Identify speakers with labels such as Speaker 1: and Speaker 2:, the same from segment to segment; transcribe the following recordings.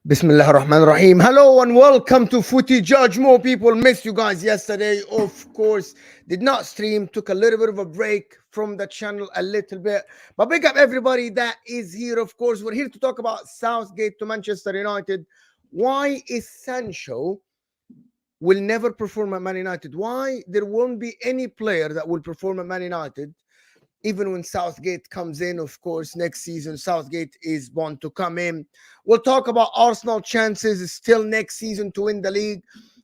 Speaker 1: Bismillah ar-Rahman ar-Rahim. Hello and welcome to Footy Judge. More people missed you guys yesterday. Of course, did not stream. Took a little bit of a break from the channel a little bit. But big up everybody that is here. Of course, we're here to talk about Southgate to Manchester United. Why is Sancho will never perform at Man United? Why there won't be any player that will perform at Man United? Even when Southgate comes in, of course, next season, Southgate is bound to come in. We'll talk about Arsenal chances still next season to win the league.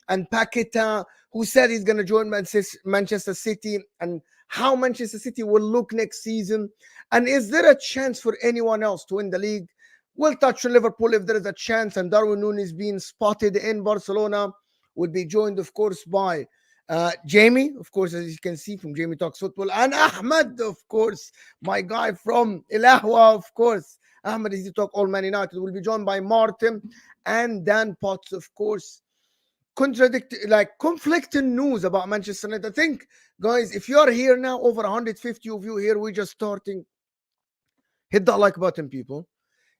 Speaker 1: And Paqueta, who said he's going to join Manchester City, and how Manchester City will look next season. And is there a chance for anyone else to win the league? We'll touch on Liverpool if there is a chance. And Darwin Núñez being spotted in Barcelona will be joined, of course, by Jamie, of course, as you can see from Jamie Talks Football, and Ahmed, of course, my guy from Ilahwa, of course. Ahmed is to talk all Man United. Will be joined by Martin and Dan Potts, of course. Conflicting news about Manchester United. I think, guys, if you're here now, over 150 of you here, we're just starting. Hit that like button, people.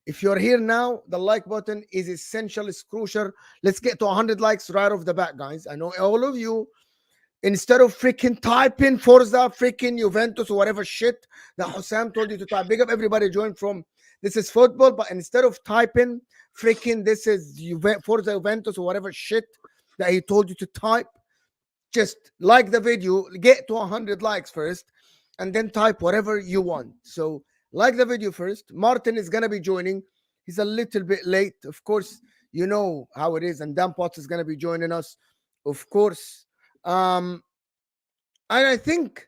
Speaker 1: If you're here now, the like button is essential, it's crucial. Let's get to 100 likes right off the bat, guys. I know all of you, instead of freaking typing Forza, freaking Juventus, or whatever shit that HUSAM told you to type. Big up everybody joined from This Is Football, but instead of typing freaking this is Forza Juventus or whatever shit that he told you to type, just like the video, get to 100 likes first, and then type whatever you want. So like the video first. Martin is going to be joining. He's a little bit late. Of course, you know how it is. And Dan Potts is going to be joining us, of course. And I think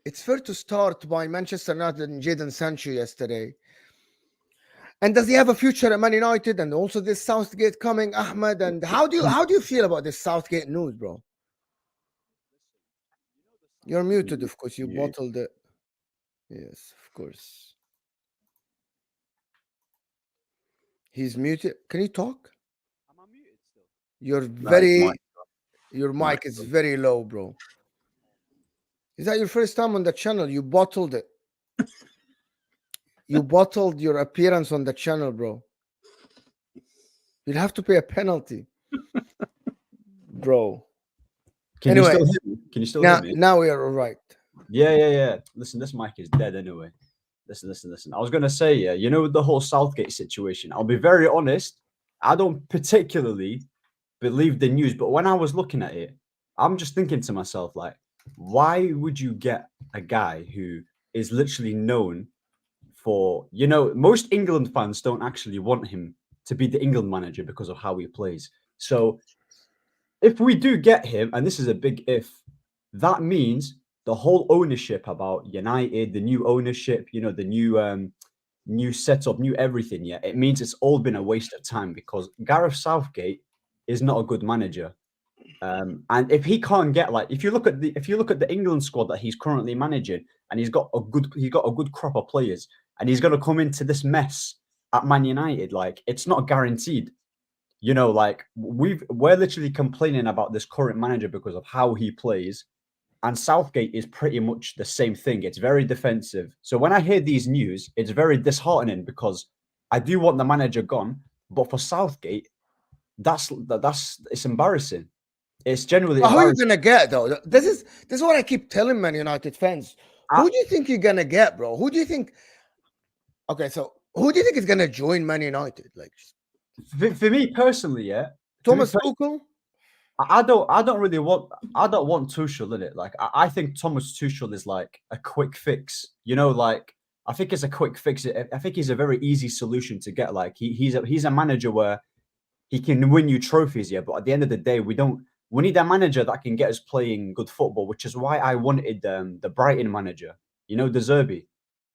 Speaker 1: it's fair to start by Manchester United and Jadon Sancho yesterday. And does he have a future at Man United? And also this Southgate coming, Ahmed. And how do you feel about this Southgate news, bro? You're muted, of course. You bottled it. Yes, of course. He's muted. Can you talk?
Speaker 2: Am I muted still?
Speaker 1: Your mic is very low, bro. Is that your first time on the channel? You bottled it. You bottled your appearance on the channel, bro. You'll have to pay a penalty, bro.
Speaker 2: Can you still hear me? Can you still hear me?
Speaker 1: Now we are all right.
Speaker 2: Yeah. Listen, this mic is dead anyway. Listen. I was going to say, you know, the whole Southgate situation, I'll be very honest. I don't particularly believe the news, but when I was looking at it, I'm just thinking to myself, like, why would you get a guy who is literally known for, you know, most England fans don't actually want him to be the England manager because of how he plays. So if we do get him, and this is a big if, that means the whole ownership about United, the new ownership, you know, the new setup, new everything, it means it's all been a waste of time because Gareth Southgate is not a good manager. And if he can't get, like, if you look at the England squad that he's currently managing, and he's got a good crop of players, and he's going to come into this mess at Man United, like, it's not guaranteed. You know, like, we're literally complaining about this current manager because of how he plays, and Southgate is pretty much the same thing. It's very defensive. So when I hear these news, it's very disheartening because I do want the manager gone, but for Southgate, that's it's embarrassing. It's genuinely
Speaker 1: Who are you
Speaker 2: embarrassing.
Speaker 1: gonna get though? This is what I keep telling Man United fans. Who do you think you're gonna get, bro? Who do you think? Okay, so who do you think is gonna join Man United? Like,
Speaker 2: for me personally,
Speaker 1: Thomas Tuchel.
Speaker 2: I don't want Tuchel in it. Like, I think Thomas Tuchel is like a quick fix. You know, like, I think it's a quick fix. I think he's a very easy solution to get. Like, he's a manager where he can win you trophies, but at the end of the day, we need a manager that can get us playing good football, which is why I wanted the Brighton manager. You know, the Zerbi.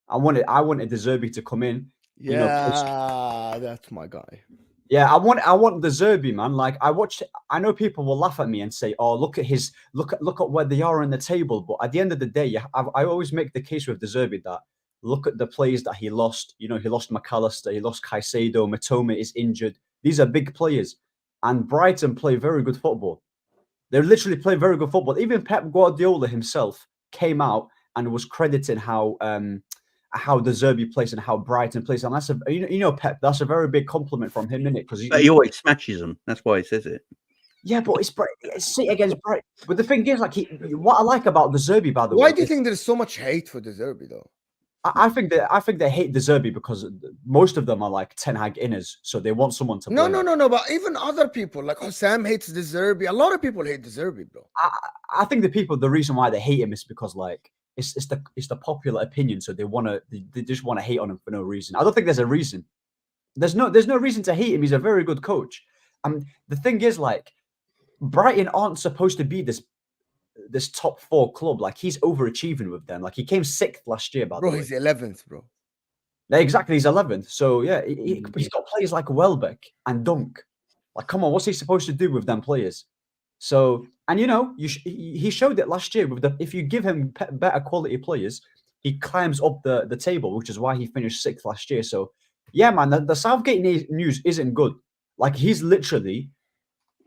Speaker 2: I wanted the Zerbi to come in.
Speaker 1: Yeah, that's my guy.
Speaker 2: Yeah, I want the Zerbi, man. Like, I know people will laugh at me and say, "Oh, look at where they are on the table." But at the end of the day, I always make the case with the Zerbi that look at the players that he lost. You know, he lost McAllister, he lost Caicedo, Matoma is injured. These are big players, and Brighton play very good football. They literally play very good football. Even Pep Guardiola himself came out and was crediting how how the Zerbi plays and how Brighton plays, and that's Pep. That's a very big compliment from him, innit? Because
Speaker 3: he always smashes them. That's why he says it.
Speaker 2: Yeah, but it's City against Brighton. But the thing is, like, what I like about the Zerbi, by the way,
Speaker 1: why do you think there's so much hate for the Zerbi though?
Speaker 2: I think they hate the Zerbi because most of them are like Ten Hag inners, so they want someone to.
Speaker 1: No. But even other people, like Sam hates the Zerbi. A lot of people hate the Zerbi, bro.
Speaker 2: I think the reason why they hate him is because like it's the popular opinion, so they just want to hate on him for no reason. I don't think there's a reason. There's no reason to hate him. He's a very good coach. The thing is, like, Brighton aren't supposed to be this top 4 club. Like, he's overachieving with them. Like, he came 6th last year, by the way.
Speaker 1: He's 11th, bro.
Speaker 2: Yeah, exactly, he's 11th. So yeah, he's got players like Welbeck and Dunk. Like, come on, what's he supposed to do with them players? So, and he showed it last year with if you give him better quality players, he climbs up the table, which is why he finished 6th last year. So yeah, man, the Southgate news isn't good. Like, he's literally,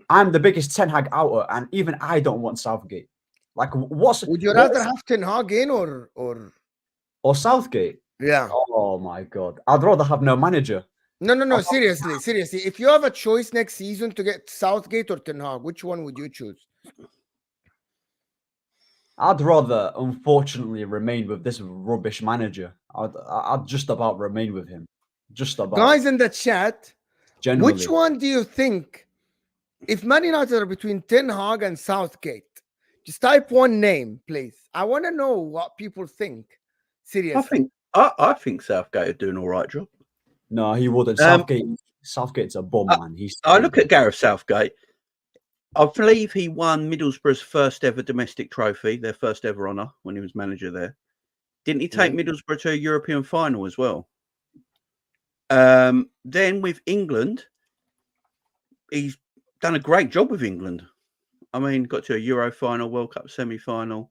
Speaker 2: I'm the biggest Ten Hag outer, and even I don't want Southgate. Like,
Speaker 1: would you rather have Ten Hag in or
Speaker 2: Southgate?
Speaker 1: Yeah.
Speaker 2: Oh my God, I'd rather have no manager.
Speaker 1: No. Seriously. If you have a choice next season to get Southgate or Ten Hag, which one would you choose?
Speaker 2: I'd rather, unfortunately, remain with this rubbish manager. I'd just about remain with him. Just about.
Speaker 1: Guys in the chat,
Speaker 2: generally,
Speaker 1: which one do you think? If Man United are between Ten Hag and Southgate, just type one name, please. I want to know what people think. Seriously.
Speaker 3: I think Southgate are doing all right job.
Speaker 2: No, he wouldn't. Southgate's a bum, man.
Speaker 3: I look at Gareth Southgate. I believe he won Middlesbrough's first ever domestic trophy, their first ever honour, when he was manager there. Didn't he take Middlesbrough to a European final as well? Then with England, he's done a great job with England. I mean, got to a Euro final, World Cup semi-final.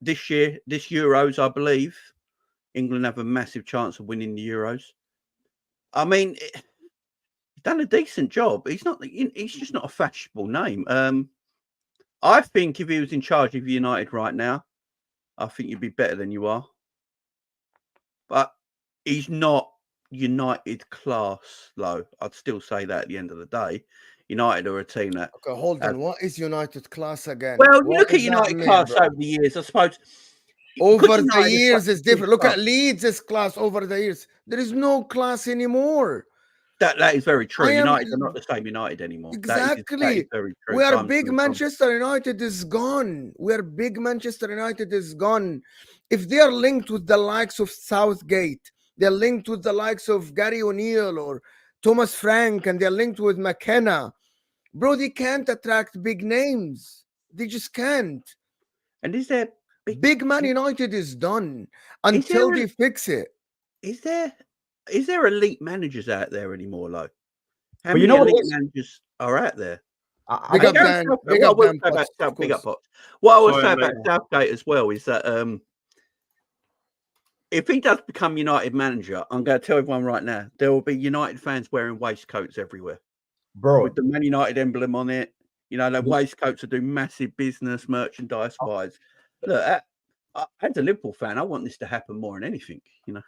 Speaker 3: This Euros, I believe, England have a massive chance of winning the Euros. I mean, he's done a decent job. He's just not a fashionable name. I think if he was in charge of United right now, I think you'd be better than you are. But he's not United class, though. I'd still say that at the end of the day. United are a team that...
Speaker 1: Okay, hold on. What is United class again?
Speaker 3: Well, you look at United class over the years, I suppose.
Speaker 1: Over the years, it's different. Look at Leeds' class over the years. There is no class anymore.
Speaker 3: That is very true. United are not the same United anymore.
Speaker 1: Exactly.
Speaker 3: That is very true.
Speaker 1: We are big. Manchester United is gone. We are big. Manchester United is gone. If they are linked with the likes of Southgate, they're linked with the likes of Gary O'Neill or Thomas Frank, and they're linked with McKenna. Bro, they can't attract big names. They just can't.
Speaker 3: And is there...
Speaker 1: Big Man United is done until they fix it.
Speaker 3: Is there elite managers out there anymore, though? How
Speaker 2: many
Speaker 3: elite managers are out there?
Speaker 1: Big up Dan. Big up Dan.
Speaker 3: Big up Potts. What I would say about Southgate as well is that if he does become United manager, I'm going to tell everyone right now, there will be United fans wearing waistcoats everywhere,
Speaker 2: bro,
Speaker 3: with the Man United emblem on it. You know, the waistcoats will do massive business merchandise-wise. Look, as a Liverpool fan, I want this to happen more than anything. You know,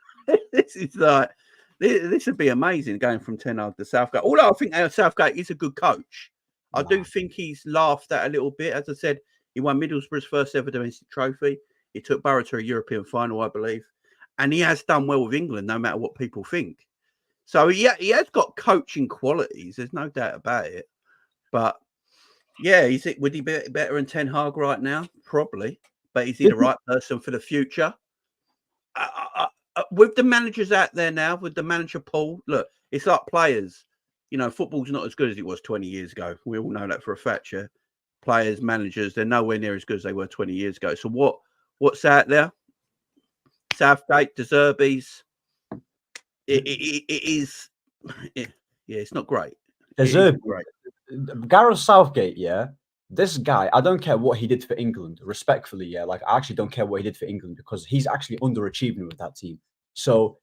Speaker 3: this would be amazing going from Ten Hag to Southgate. Although I think Southgate is a good coach, I do think he's laughed at a little bit. As I said, he won Middlesbrough's first ever domestic trophy. He took Borough to a European final, I believe, and he has done well with England, no matter what people think. So he has got coaching qualities. There's no doubt about it. But yeah, would he be better than Ten Hag right now? Probably. But is he the right person for the future? With the managers out there now, with the manager pool, look, it's like players. You know, football's not as good as it was 20 years ago. We all know that for a fact. Yeah? Players, managers, they're nowhere near as good as they were 20 years ago. So what's out there? Southgate, De Zerbi's. It's not great.
Speaker 2: De Zerbi, Gareth Southgate, yeah. This guy, I don't care what he did for England, respectfully, yeah. Like, I actually don't care what he did for England because he's actually underachieving with that team. So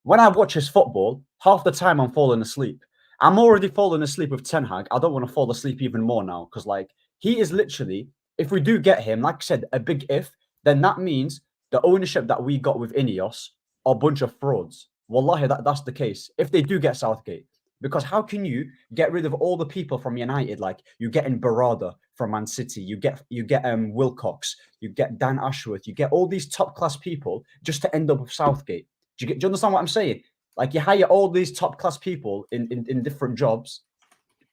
Speaker 2: when I watch his football, half the time I'm falling asleep. I'm already falling asleep with Ten Hag. I don't want to fall asleep even more now because, like, he is literally, if we do get him, like I said, a big if, then that means the ownership that we got with Ineos are a bunch of frauds. Wallahi, that's the case. If they do get Southgate, because how can you get rid of all the people from United? Like you get in Barada from Man City, you get Wilcox, you get Dan Ashworth, you get all these top class people just to end up with Southgate. Do you understand what I'm saying? Like you hire all these top class people in different jobs,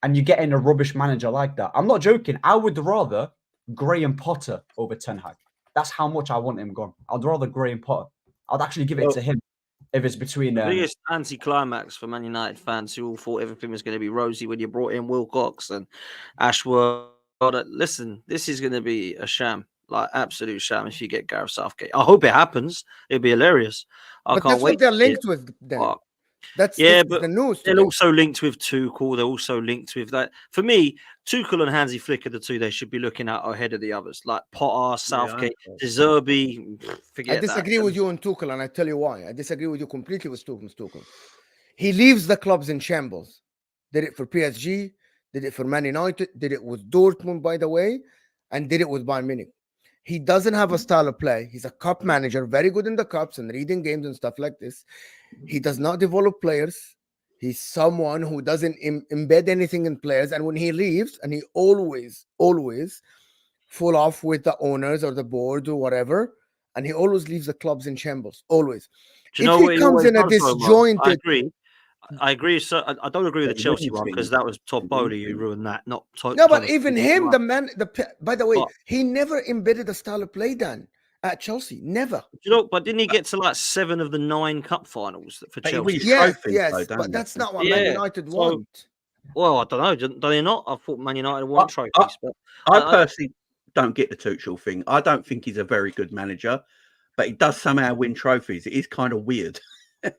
Speaker 2: and you get in a rubbish manager like that. I'm not joking. I would rather Graham Potter over Ten Hag. That's how much I want him gone. I'd rather Graham Potter. I'd actually give it to him if it's between.
Speaker 4: The biggest anti-climax for Man United fans who all thought everything was going to be rosy when you brought in Wilcox and Ashworth. Listen, this is going to be a sham, like absolute sham. If you get Gareth Southgate, I hope it happens. It'd be hilarious.
Speaker 1: But that's what they're linked with. Then. That's
Speaker 4: but
Speaker 1: the news.
Speaker 4: They're also linked with Tuchel. They're also linked with that. For me, Tuchel and Hansi Flick are the two they should be looking at ahead of the others, like Potter, Southgate, Zerbi.
Speaker 1: I disagree with you on Tuchel, and I tell you why. I disagree with you completely with Tuchel. He leaves the clubs in shambles. Did it for PSG, did it for Man United, did it with Dortmund, by the way, and did it with Bayern Munich. He doesn't have a style of play. He's a cup manager, very good in the cups and reading games and stuff like this. He does not develop players. He's someone who doesn't embed anything in players. And when he leaves, and he always fall off with the owners or the board or whatever, and he always leaves the clubs in shambles, always.
Speaker 4: Do you know
Speaker 1: if he comes in a disjointed...
Speaker 4: I agree. So I don't agree with the Chelsea one because that was Todd Bowley who ruined that. Not Todd.
Speaker 1: No, but even him, by the way, he never embedded a style of play, Dan, at Chelsea. Never.
Speaker 4: But didn't he get to like 7 of the 9 cup finals for Chelsea?
Speaker 1: Yes, but that's not what Man United want.
Speaker 4: Well, I don't know. Do they not? I thought Man United want trophies. But
Speaker 3: I personally don't get the Tuchel thing. I don't think he's a very good manager, but he does somehow win trophies. It is kind of weird.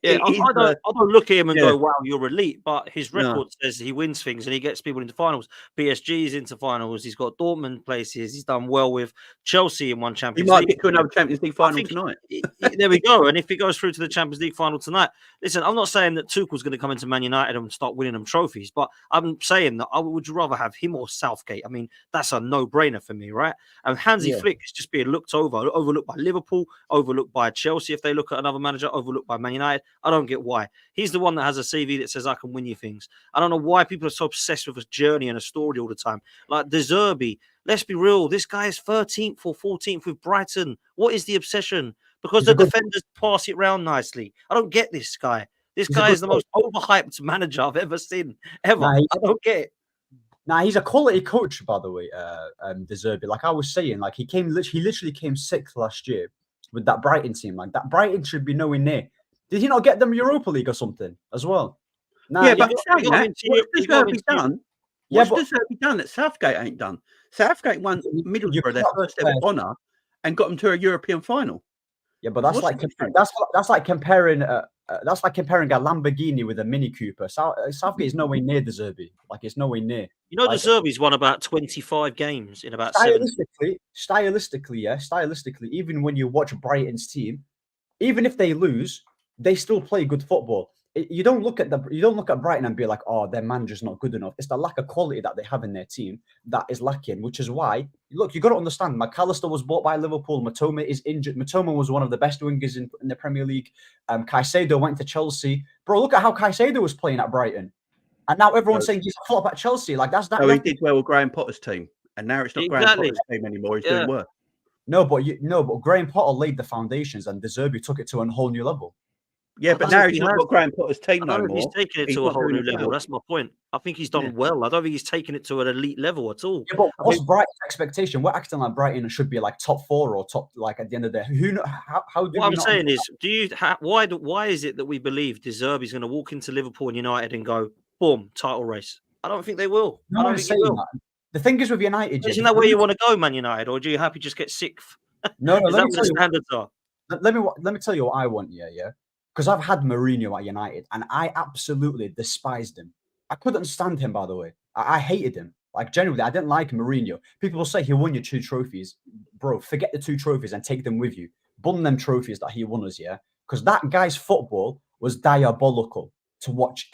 Speaker 4: Yeah, I don't look at him and go, wow, you're elite. But his record says he wins things and he gets people into finals. PSG's into finals. He's got Dortmund places. He's done well with Chelsea in one Champions League.
Speaker 3: He might get to another Champions League final tonight.
Speaker 4: There we go. And if he goes through to the Champions League final tonight, listen, I'm not saying that Tuchel's going to come into Man United and start winning them trophies, but I'm saying that would you rather have him or Southgate? I mean, that's a no-brainer for me, right? And Hansi Flick is just being overlooked by Liverpool, overlooked by Chelsea if they look at another manager, overlooked by Man United. I don't get why. He's the one that has a CV that says I can win you things. I don't know why people are so obsessed with a journey and a story all the time. Like De Zerbi, let's be real. This guy is 13th or 14th with Brighton. What is the obsession? Because the defenders pass it round nicely. I don't get this guy. This guy is the most overhyped manager I've ever seen, ever. I don't get it.
Speaker 2: Nah, he's a quality coach, by the way, De Zerbi. Like I was saying, like he literally came 6th last year with that Brighton team. Like that Brighton should be nowhere near. Did he not get them Europa League or something as well?
Speaker 3: Nah, yeah, but what's Zerbi done? What's Zerbi done that Southgate ain't done? Southgate won Middlesbrough their first ever honour and got them to a European final.
Speaker 2: Yeah, but that's like comparing a Lamborghini with a Mini Cooper. Southgate is nowhere near De Zerbi. Like it's nowhere near.
Speaker 4: You know, De Zerbi's won about 25 games in about
Speaker 2: stylistically, even when you watch Brighton's team, even if they lose, they still play good football. You don't look at Brighton and be like, oh, their manager's not good enough. It's the lack of quality that they have in their team that is lacking, which is why, look, you got to understand, McAllister was bought by Liverpool. Matoma is injured. Matoma was one of the best wingers in the Premier League. Caicedo went to Chelsea. Bro, look at how Caicedo was playing at Brighton. And now everyone's saying he's a flop at Chelsea. Like that's that.
Speaker 3: No, he did well with Graham Potter's team. And now it's not Graham Potter's team anymore. He's doing worse.
Speaker 2: No, but Graham Potter laid the foundations and De Zerbi took it to a whole new level.
Speaker 3: Yeah, but now he's not got Graham Potter's team no more.
Speaker 4: He's taken it to a whole new level. That's my point. I think he's done well. I don't think he's taken it to an elite level at all.
Speaker 2: Yeah, but what's Brighton's expectation? We're acting like Brighton should be like top 4 or top, like at the end of the day. Who know?
Speaker 4: What I'm saying is, why is it that we believe De Zerbi's going to walk into Liverpool and United and go, boom, title race? I don't think they will.
Speaker 2: No, I don't think they will. The thing is with United,
Speaker 4: isn't that where you want to go, Man United, or do you happy just get 6th?
Speaker 2: No,
Speaker 4: is that what the standards are?
Speaker 2: Let me tell you what I want. Yeah. Because I've had Mourinho at United and I absolutely despised him. I couldn't stand him, by the way. I hated him. Like, genuinely, I didn't like Mourinho. People will say he won you 2 trophies. Bro, forget the 2 trophies and take them with you. Bun them trophies that he won us, yeah? Because that guy's football was diabolical to watch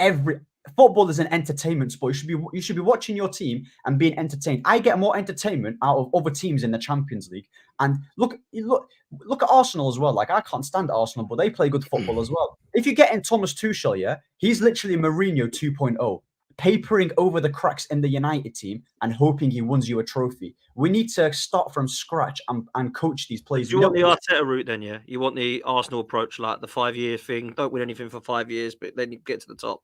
Speaker 2: football is an entertainment sport. You should be watching your team and being entertained. I get more entertainment out of other teams in the Champions League. And look at Arsenal as well. Like, I can't stand Arsenal, but they play good football as well. If you get in Thomas Tuchel, yeah, he's literally Mourinho 2.0, papering over the cracks in the United team and hoping he wins you a trophy. We need to start from scratch and coach these players.
Speaker 4: Do you want the Arteta route then, yeah? You want the Arsenal approach, like the 5-year thing, don't win anything for 5 years, but then you get to the top?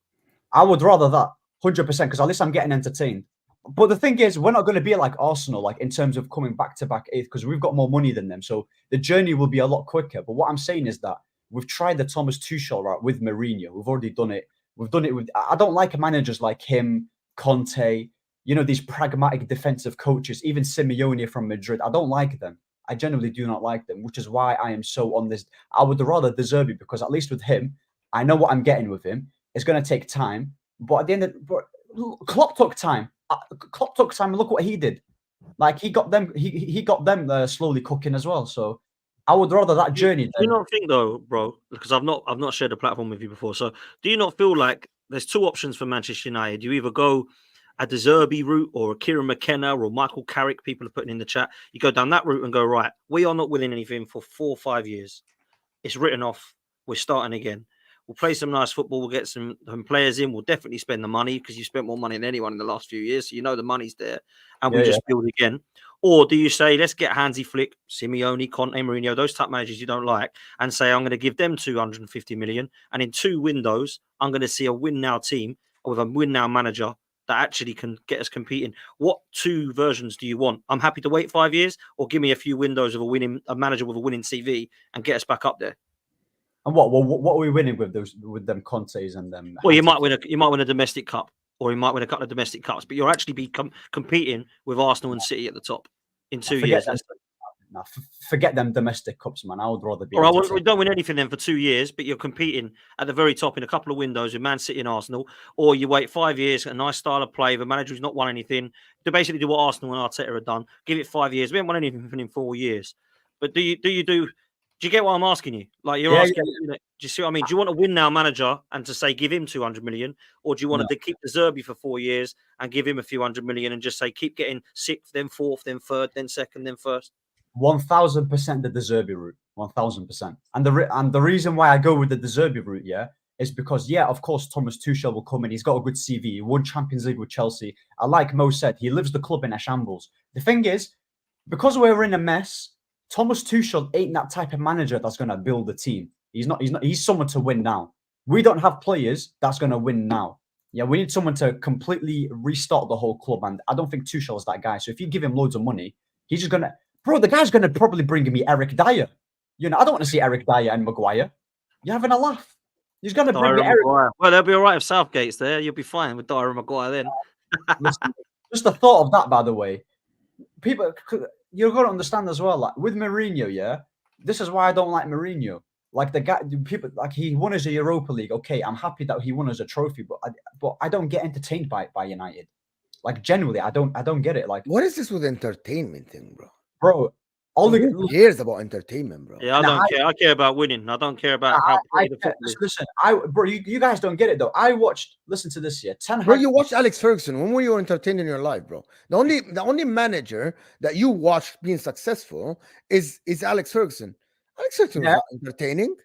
Speaker 2: I would rather that, 100%, because at least I'm getting entertained. But the thing is, we're not going to be like Arsenal, like in terms of coming back-to-back 8th, because we've got more money than them. So the journey will be a lot quicker. But what I'm saying is that we've tried the Thomas Tuchel route with Mourinho. We've already done it. We've done it with... I don't like managers like him, Conte, you know, these pragmatic defensive coaches, even Simeone from Madrid. I don't like them. I genuinely do not like them, which is why I am so on this. I would rather the Zerbi, because at least with him, I know what I'm getting with him. It's going to take time. But at the end of Klopp took time. Klopp took time, and look what he did. Like, he got them. He got them slowly cooking as well. So I would rather that journey.
Speaker 4: Do you not think though, bro? Because I've not shared a platform with you before. So do you not feel like there's two options for Manchester United? You either go a De Zerbi route or a Kieran McKenna or Michael Carrick. People are putting in the chat. You go down that route and go, right, we are not winning anything for 4 or 5 years. It's written off. We're starting again. We'll play some nice football. We'll get some players in. We'll definitely spend the money, because you spent more money than anyone in the last few years. So you know the money's there. And we just build again. Or do you say, let's get Hansi Flick, Simeone, Conte, Mourinho, those type managers you don't like, and say, I'm going to give them 250 million. And in 2 windows, I'm going to see a win now team with a win now manager that actually can get us competing. What 2 versions do you want? I'm happy to wait 5 years, or give me a few windows of a manager with a winning CV and get us back up there.
Speaker 2: And what are we winning with them Contes and them?
Speaker 4: Well, you might win a domestic cup, or you might win a couple of domestic cups, but you'll actually be competing with Arsenal and City at the top in 2 years.
Speaker 2: Forget them domestic cups, man. I would rather be.
Speaker 4: Or we don't win anything then for 2 years, but you're competing at the very top in a couple of windows with Man City and Arsenal. Or you wait 5 years, a nice style of play, the manager who's not won anything, to basically do what Arsenal and Arteta have done. Give it 5 years. We haven't won anything in 4 years. But do you get what I'm asking you? Like, you're asking, do you see what I mean? Do you want a win now manager and to say give him 200 million, or do you want to keep the Zerbi for 4 years and give him a few hundred million and just say keep getting 6th, then 4th, then 3rd, then 2nd, then 1st?
Speaker 2: 1000% the De Zerbi route, 1000%. And the reason why I go with the De Zerbi route, is because of course Thomas Tuchel will come in. He's got a good CV. He won Champions League with Chelsea. Like Mo said, he lives the club in a shambles. The thing is, because we're in a mess, Thomas Tuchel ain't that type of manager that's going to build a team. He's not. He's someone to win now. We don't have players that's going to win now. Yeah, we need someone to completely restart the whole club, and I don't think Tuchel is that guy. So if you give him loads of money, he's just going to... Bro, the guy's going to probably bring me Eric Dyer. You know, I don't want to see Eric Dyer and Maguire. You're having a laugh. He's going to bring me Eric...
Speaker 4: Maguire. Well, they'll be all right if Southgate's there. You'll be fine with Dyer and Maguire then.
Speaker 2: Listen, just the thought of that, by the way. People... You've got to understand as well, like with Mourinho, this is why I don't like Mourinho. Like the guy, people like he won us a Europa League. Okay, I'm happy that he won us a trophy, but I don't get entertained by United. Like genuinely, I don't get it. Like,
Speaker 1: what is this with entertainment thing, bro?
Speaker 2: Bro,
Speaker 1: who cares about entertainment, bro?
Speaker 4: Yeah, I don't care. I care about winning. I don't care about how the football is.
Speaker 2: Listen, bro, you guys don't get it though. I watched. Listen to this,
Speaker 1: Bro, you watched Alex Ferguson. When were you entertained in your life, bro? The only manager that you watched being successful is Alex Ferguson. Alex Ferguson was not entertaining.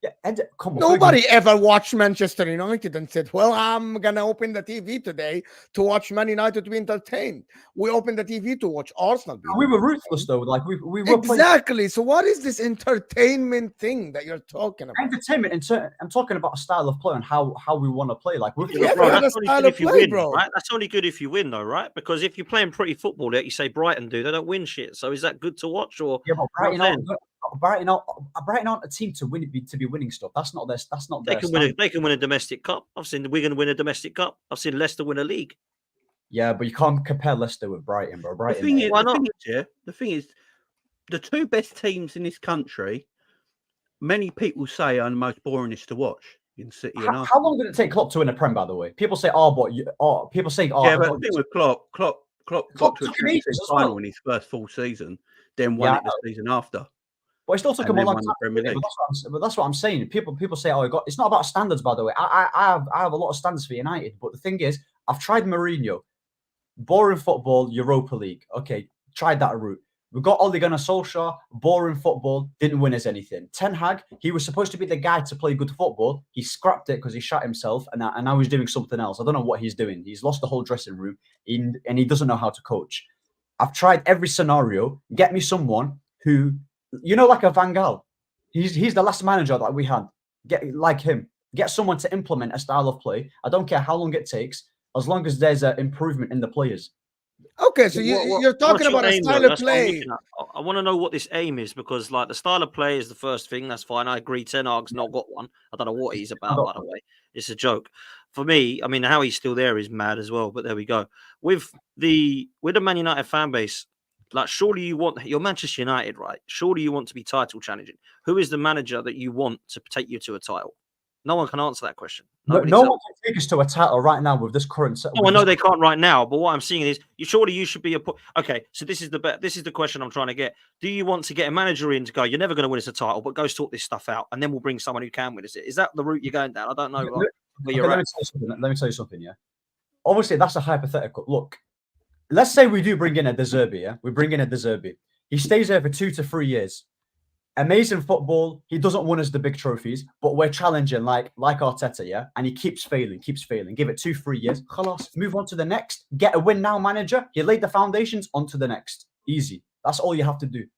Speaker 2: Yeah, come on,
Speaker 1: nobody ever watched Manchester United and said, well, I'm going to open the TV today to watch Man United to be entertained. We opened the TV to watch Arsenal.
Speaker 2: We were ruthless, though. Like we were
Speaker 1: exactly. Playing... So what is this entertainment thing that you're talking about?
Speaker 2: Entertainment. I'm talking about a style of play and how we want to play. Like,
Speaker 4: bro, that's only good if you win, right? That's only good if you win, though, right? Because if you're playing pretty football, like you say Brighton do, they don't win shit. So is that good to watch? Or
Speaker 2: but Brighton aren't a team to be winning stuff. That's not their.
Speaker 4: They can win a domestic cup. I've seen Wigan win a domestic cup. I've seen Leicester win a league.
Speaker 2: Yeah, but you can't compare Leicester with Brighton, bro.
Speaker 3: The thing is, the 2 best teams in this country, many people say are the most boringest to watch in City and Arsenal.
Speaker 2: How long did it take Klopp to win a Prem? By the way, people say, people say,
Speaker 3: yeah, but the thing with Klopp got to a Champions League final in his first full season, then won it the season after.
Speaker 2: But it still took
Speaker 3: And
Speaker 2: him a
Speaker 3: then
Speaker 2: long
Speaker 3: won the
Speaker 2: time.
Speaker 3: Premier League.
Speaker 2: But that's what I'm saying. People say, "Oh, it's not about standards." By the way, I have a lot of standards for United. But the thing is, I've tried Mourinho, boring football, Europa League. Okay, tried that route. We got Ole Gunnar Solskjaer, boring football, didn't win us anything. Ten Hag, he was supposed to be the guy to play good football. He scrapped it because he shot himself, and now he's doing something else. I don't know what he's doing. He's lost the whole dressing room, and he doesn't know how to coach. I've tried every scenario. Get me someone who, like a Van Gaal. He's the last manager that we had. Get like him. Get someone to implement a style of play. I don't care how long it takes, as long as there's an improvement in the players.
Speaker 1: Okay, so you're talking about a style of play.
Speaker 4: I want to know what this aim is, because like the style of play is the first thing. That's fine. I agree. Ten Hag's not got one. I don't know what he's about, by the way. It's a joke. For me, I mean, how he's still there is mad as well. But there we go. With the Man United fan base, like, surely you're Manchester United, right? Surely you want to be title challenging. Who is the manager that you want to take you to a title? No one can answer that question.
Speaker 2: No one can take us to a title right now with this current set.
Speaker 4: No, I know they can't right now, but what I'm seeing is you should be okay. So this is the question I'm trying to get. Do you want to get a manager in to go, you're never going to win us a title, but go sort this stuff out, and then we'll bring someone who can win us it? Is that the route you're going down? I don't know. Where you're at.
Speaker 2: Let me tell you something. Yeah, obviously that's a hypothetical. Look, let's say we do bring in a Zerbi. Yeah, we bring in a Zerbi. He stays there for 2 to 3 years. Amazing football. He doesn't win us the big trophies, but we're challenging like Arteta, yeah? And he keeps failing. Give it 2-3 years. Khalas, move on to the next. Get a win now, manager. He laid the foundations, onto the next. Easy. That's all you have to do. Do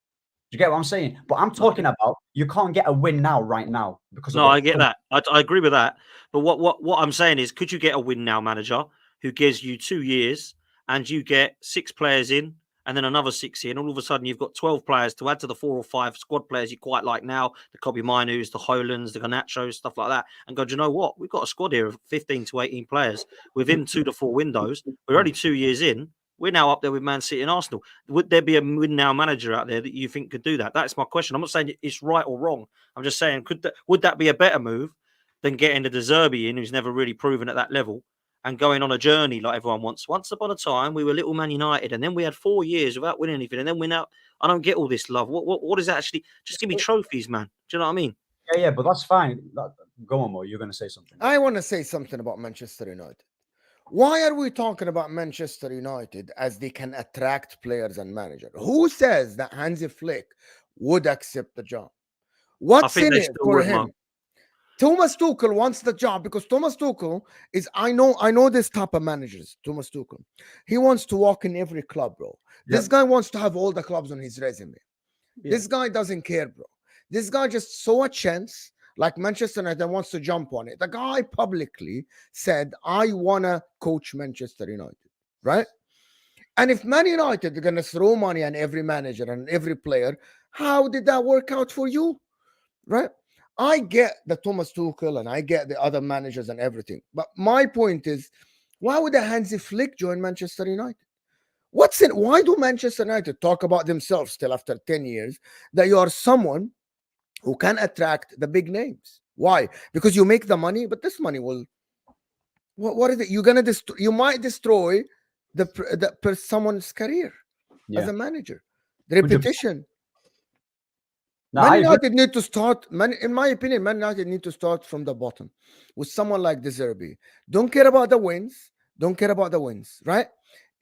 Speaker 2: you get what I'm saying? But I'm talking about you can't get a win now, right now.
Speaker 4: I get that. I agree with that. But what I'm saying is, could you get a win now manager who gives you 2 years and you get 6 players in, and then another 6 here, and all of a sudden you've got 12 players to add to the 4 or 5 squad players you quite like now, the Kobe Mainus, the Hollands, the Garnachos, stuff like that, and go, do you know what? We've got a squad here of 15 to 18 players within 2 to 4 windows. We're only 2 years in. We're now up there with Man City and Arsenal. Would there be a win now manager out there that you think could do that? That's my question. I'm not saying it's right or wrong. I'm just saying, would that be a better move than getting the Zerbi in, who's never really proven at that level, and going on a journey like everyone wants? Once upon a time, we were little Man United, and then we had 4 years without winning anything, and then we're now. I don't get all this love. What is that actually? Just give me trophies, man. Do you know what I mean?
Speaker 2: Yeah, but that's fine. Go on, Mo. You're going to say something.
Speaker 1: I want to say something about Manchester United. Why are we talking about Manchester United as they can attract players and managers? Who says that Hansi Flick would accept the job? What's in it for him?
Speaker 4: Mo.
Speaker 1: Thomas Tuchel wants the job because Thomas Tuchel is, I know this type of managers, Thomas Tuchel. He wants to walk in every club, bro. This guy wants to have all the clubs on his resume. Yeah. This guy doesn't care, bro. This guy just saw a chance, like Manchester United, wants to jump on it. The guy publicly said, I want to coach Manchester United, right? And if Man United are going to throw money on every manager and every player, how did that work out for you, right? I get the Thomas Tuchel and I get the other managers and everything. But my point is, why would a Hansi Flick join Manchester United? What's it? Why do Manchester United talk about themselves still after 10 years that you are someone who can attract the big names? Why? Because you make the money, but this money will. What is it? You're gonna destroy. You might destroy someone's career as a manager. The repetition. 100%. Man United need to start. In my opinion, Man United need to start from the bottom with someone like Zerbi. Don't care about the wins. Right?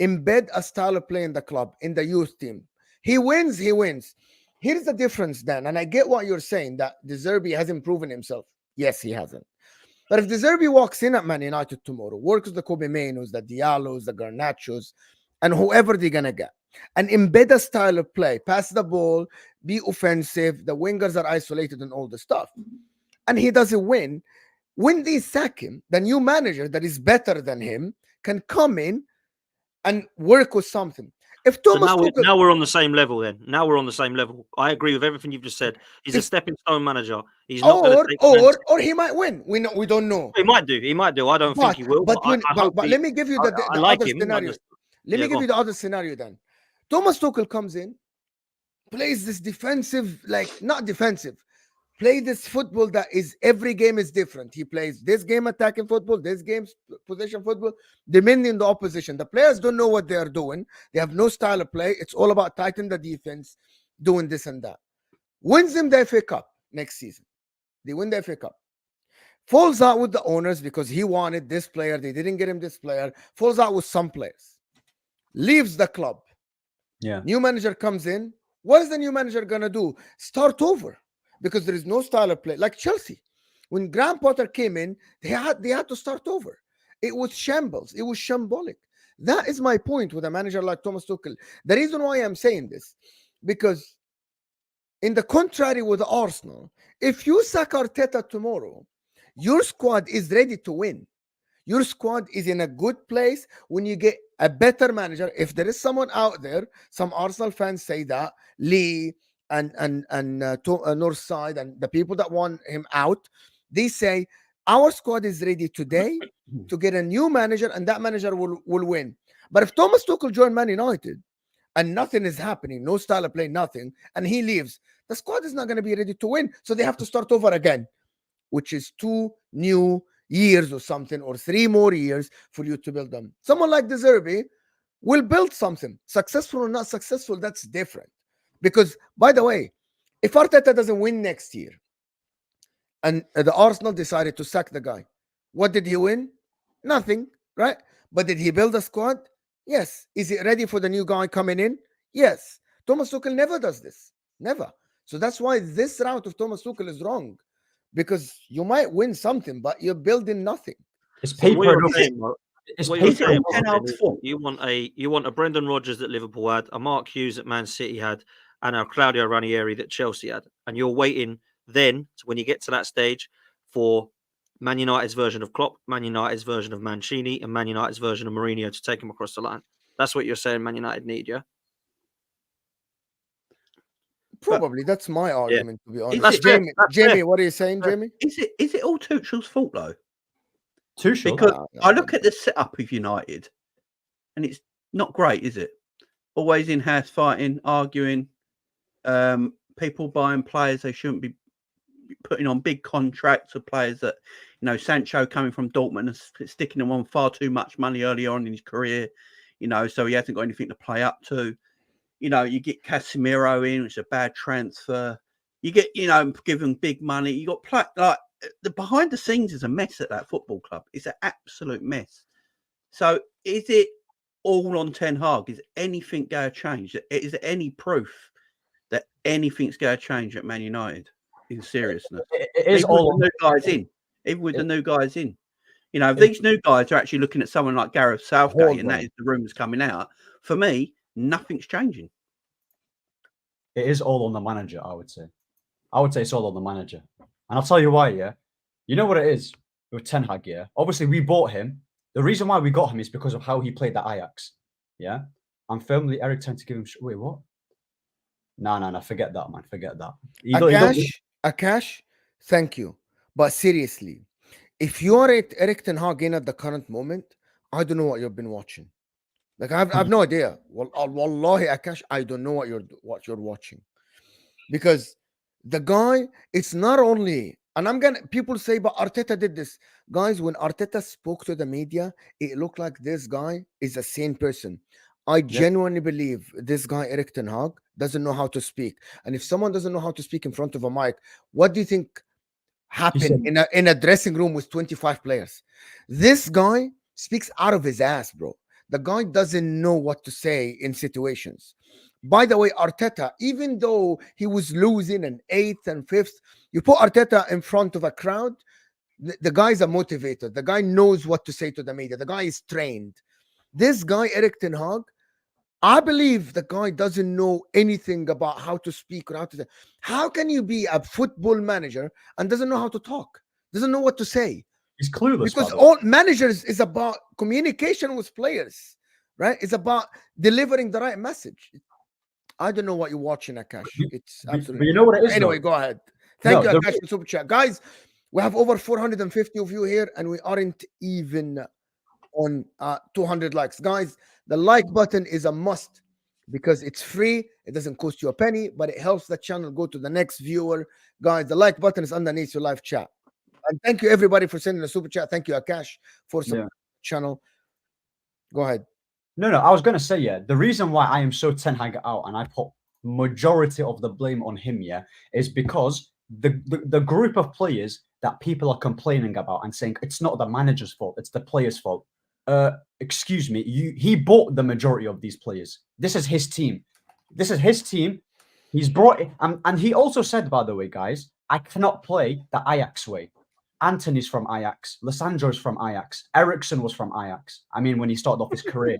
Speaker 1: Embed a style of play in the club, in the youth team. He wins. Here's the difference, Dan. And I get what you're saying, that Zerbi hasn't proven himself. Yes, he hasn't. But if Zerbi walks in at Man United tomorrow, works with the Kobe Mainus, the Diallos, the Garnachos, and whoever they're gonna get, and embed a style of play, pass the ball, be offensive, the wingers are isolated and all the stuff, and he doesn't win, when they sack him, the new manager that is better than him can come in and work with something. If Thomas
Speaker 4: now we're on the same level then. Now we're on the same level. I agree with everything you've just said. He's a stepping stone manager. He's not going to take
Speaker 1: or he might win. We don't know.
Speaker 4: He might do. I don't think he will. But
Speaker 1: let me give you the other scenario. Let me give you the other scenario then. Thomas Tuchel comes in, plays this defensive, not defensive, play this football that is every game is different. He plays this game attacking football, this game's possession football, demanding the opposition. The players don't know what they are doing. They have no style of play. It's all about tightening the defense, doing this and that. wins them the FA Cup next season. They win the FA Cup. Falls out with the owners because he wanted this player. They didn't get him this player. Falls out with some players. Leaves the club.
Speaker 2: Yeah.
Speaker 1: New manager comes in. What is the new manager going to do? Start over. Because there is no style of play. Like Chelsea. When Graham Potter came in, they had to start over. It was shambles. It was shambolic. That is my point with a manager like Thomas Tuchel. The reason why I'm saying this, because in the contrary with Arsenal, if you sack Arteta tomorrow, your squad is ready to win. Your squad is in a good place when you get a better manager. If there is someone out there, some Arsenal fans say that, Lee and Northside and the people that want him out, they say, our squad is ready today to get a new manager, and that manager will win. But if Thomas Tuchel joined Man United and nothing is happening, no style of play, nothing, and he leaves, the squad is not going to be ready to win. So they have to start over again, which is 2 new years or something, or 3 more years for you to build them. Someone like the Zerbi will build something. Successful or not successful, that's different. Because, by the way, if Arteta doesn't win next year, and the Arsenal decided to sack the guy, what did he win? Nothing, right? But did he build a squad? Yes. Is he ready for the new guy coming in? Yes. Thomas Tuchel never does this. Never. So that's why this route of Thomas Tuchel is wrong. Because you might win something, but you're building nothing.
Speaker 2: It's paper.
Speaker 4: You want a Brendan Rodgers that Liverpool had, a Mark Hughes that Man City had, and a Claudio Ranieri that Chelsea had. And you're waiting then, when you get to that stage, for Man United's version of Klopp, Man United's version of Mancini, and Man United's version of Mourinho to take him across the line. That's what you're saying Man United need, yeah?
Speaker 1: Probably. That's my argument, to be honest.
Speaker 4: That's
Speaker 1: Jamie,
Speaker 4: fair.
Speaker 1: What are you saying, Jamie?
Speaker 3: Is it all Tuchel's fault, though?
Speaker 2: Tuchel?
Speaker 3: Because I look at the setup of United, and it's not great, is it? Always in-house fighting, arguing, people buying players they shouldn't be putting on big contracts of players that, Sancho coming from Dortmund and sticking him on far too much money early on in his career, so he hasn't got anything to play up to. You get Casemiro in, which is a bad transfer. You get, given big money. You got the behind the scenes is a mess at that football club. It's an absolute mess. So is it all on Ten Hag? Is anything going to change? Is there any proof that anything's going to change at Man United? In seriousness,
Speaker 2: it is all
Speaker 3: the new guys in. Even with the new guys in, if these new guys are actually looking at someone like Gareth Southgate, and that is the rumours coming out. For me, nothing's changing.
Speaker 2: It is all on the manager, I would say. I would say it's all on the manager. And I'll tell you why, yeah? You know what it is with Ten Hag, yeah? Obviously, we bought him. The reason why we got him is because of how he played at Ajax, yeah? I'm firmly Eric trying to give him... Wait, what? No, forget that, man. Forget that.
Speaker 1: Akash, thank you. But seriously, if you are at Eric Ten Hag in at the current moment, I don't know what you've been watching. Like I have no idea. Well, wallahi, Akash, I don't know what you're watching, because the guy, it's not only, and people say, but Arteta did this, guys. When Arteta spoke to the media, it looked like this guy is a sane person. I genuinely believe this guy Eric Ten Hag doesn't know how to speak, and if someone doesn't know how to speak in front of a mic, what do you think happened in a dressing room with 25 players? This guy speaks out of his ass, bro. The guy doesn't know what to say in situations. By the way, Arteta, even though he was losing in 8th and 5th, you put Arteta in front of a crowd, the guy's a motivator. The guy knows what to say to the media. The guy is trained. This guy, Eric Ten Hag, I believe the guy doesn't know anything about how to speak or how to say. How can you be a football manager and doesn't know how to talk? Doesn't know what to say?
Speaker 2: He's clueless.
Speaker 1: Because all managers is about communication with players, right? It's about delivering the right message. I don't know what you're watching, Akash. It's absolutely.
Speaker 2: But you know what it is.
Speaker 1: Anyway, go ahead. Thank you, Akash, for super chat, guys. We have over 450 of you here, and we aren't even on 200 likes, guys. The like button is a must because it's free. It doesn't cost you a penny, but it helps the channel go to the next viewer. Guys, the like button is underneath your live chat. And thank you, everybody, for sending a super chat. Thank you, Akash, for some channel. Go ahead.
Speaker 2: No, I was going to say, the reason why I am so Ten Hag out and I put majority of the blame on him, yeah, is because the group of players that people are complaining about and saying it's not the manager's fault, it's the players' fault. Excuse me, he bought the majority of these players. This is his team. This is his team. He's brought it, and he also said, by the way, guys, I cannot play the Ajax way. Anthony's from Ajax. Lissandro's from Ajax. Ericsson was from Ajax. I mean, when he started off his career.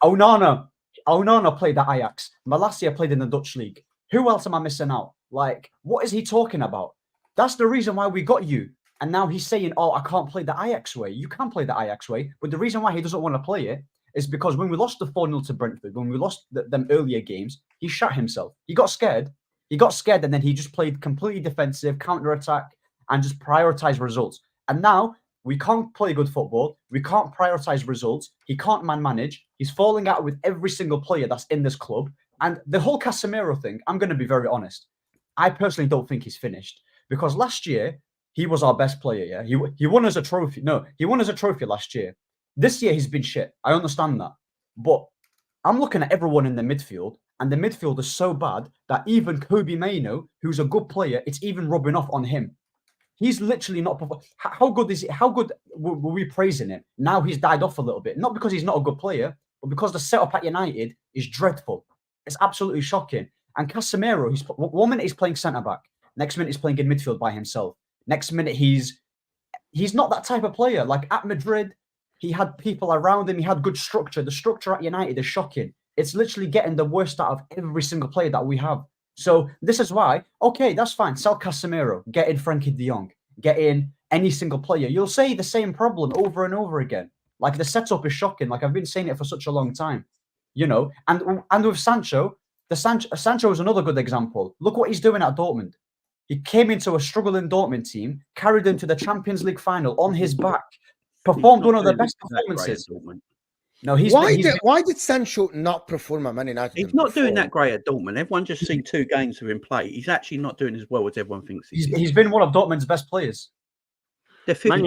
Speaker 2: Onana played at Ajax. Malacia played in the Dutch league. Who else am I missing out? Like, what is he talking about? That's the reason why we got you. And now he's saying, oh, I can't play the Ajax way. You can play the Ajax way. But the reason why he doesn't want to play it is because when we lost the 4-0 to Brentford, when we lost them earlier games, he shot himself. He got scared. And then he just played completely defensive, counter-attack, and just prioritize results. And now we can't play good football. We can't prioritize results. He can't manage. He's falling out with every single player that's in this club. And the whole Casemiro thing, I'm going to be very honest. I personally don't think he's finished. Because last year, he was our best player, yeah? He won us a trophy. No, he won us a trophy last year. This year, he's been shit. I understand that. But I'm looking at everyone in the midfield, and the midfield is so bad that even Kobe Mainoo, who's a good player, it's even rubbing off on him. He's literally not. How good is it? How good were we praising him? Now he's died off a little bit. Not because he's not a good player, but because the setup at United is dreadful. It's absolutely shocking. And Casemiro, 1 minute he's playing centre back. Next minute he's playing in midfield by himself. Next minute he's not that type of player. Like at Madrid, he had people around him. He had good structure. The structure at United is shocking. It's literally getting the worst out of every single player that we have. So this is why, okay, that's fine. Sell Casemiro, get in Frankie de Jong, get in any single player. You'll say the same problem over and over again. Like the setup is shocking. Like I've been saying it for such a long time, you know. And with Sancho, Sancho is another good example. Look what he's doing at Dortmund. He came into a struggling Dortmund team, carried them to the Champions League final on his back, performed one of the best performances. No,
Speaker 1: why did Sancho not perform at Man United?
Speaker 3: He's not doing that great at Dortmund. Everyone just seen 2 games of him play. He's actually not doing as well as everyone thinks
Speaker 2: he's been one of Dortmund's best players.
Speaker 4: Man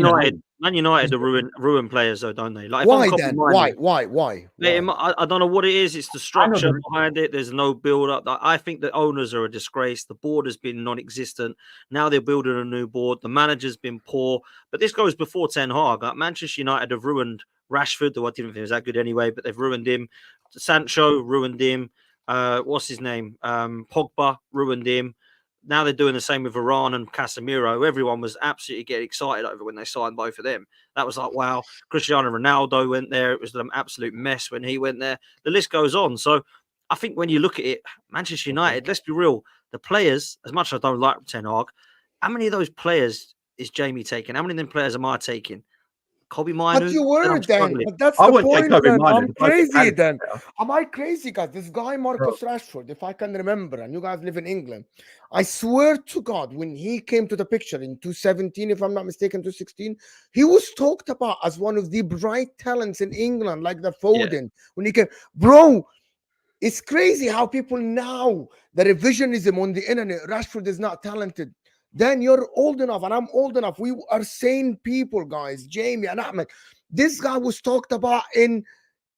Speaker 4: United are ruin players, though, don't they? Like,
Speaker 1: why then? Why?
Speaker 4: I don't know what it is. It's the structure behind it. There's no build-up. I think the owners are a disgrace. The board has been non-existent. Now they're building a new board. The manager's been poor. But this goes before Ten Hag. Like, Manchester United have ruined Rashford, though I didn't think he was that good anyway, but they've ruined him. Sancho ruined him. What's his name? Pogba ruined him. Now they're doing the same with Varane and Casemiro. Everyone was absolutely getting excited over when they signed both of them. That was like, wow. Cristiano Ronaldo went there. It was an absolute mess when he went there. The list goes on. So I think when you look at it, Manchester United, let's be real, the players, as much as I don't like Ten Hag, how many of those players is Jamie taking? How many of them players am I taking? Kobe Mainoo.
Speaker 1: But you were then. But that's the point. Then. I'm crazy then. Am I crazy, guys? This guy Marcus Rashford, if I can remember, and you guys live in England, I swear to God, when he came to the picture in 2017, if I'm not mistaken, 2016, he was talked about as one of the bright talents in England, like the Foden. Yeah. When he came, bro, it's crazy how people now, the revisionism on the internet, Rashford is not talented. Then you're old enough, and I'm old enough. We are sane people, guys. Jamie and Ahmed. This guy was talked about in,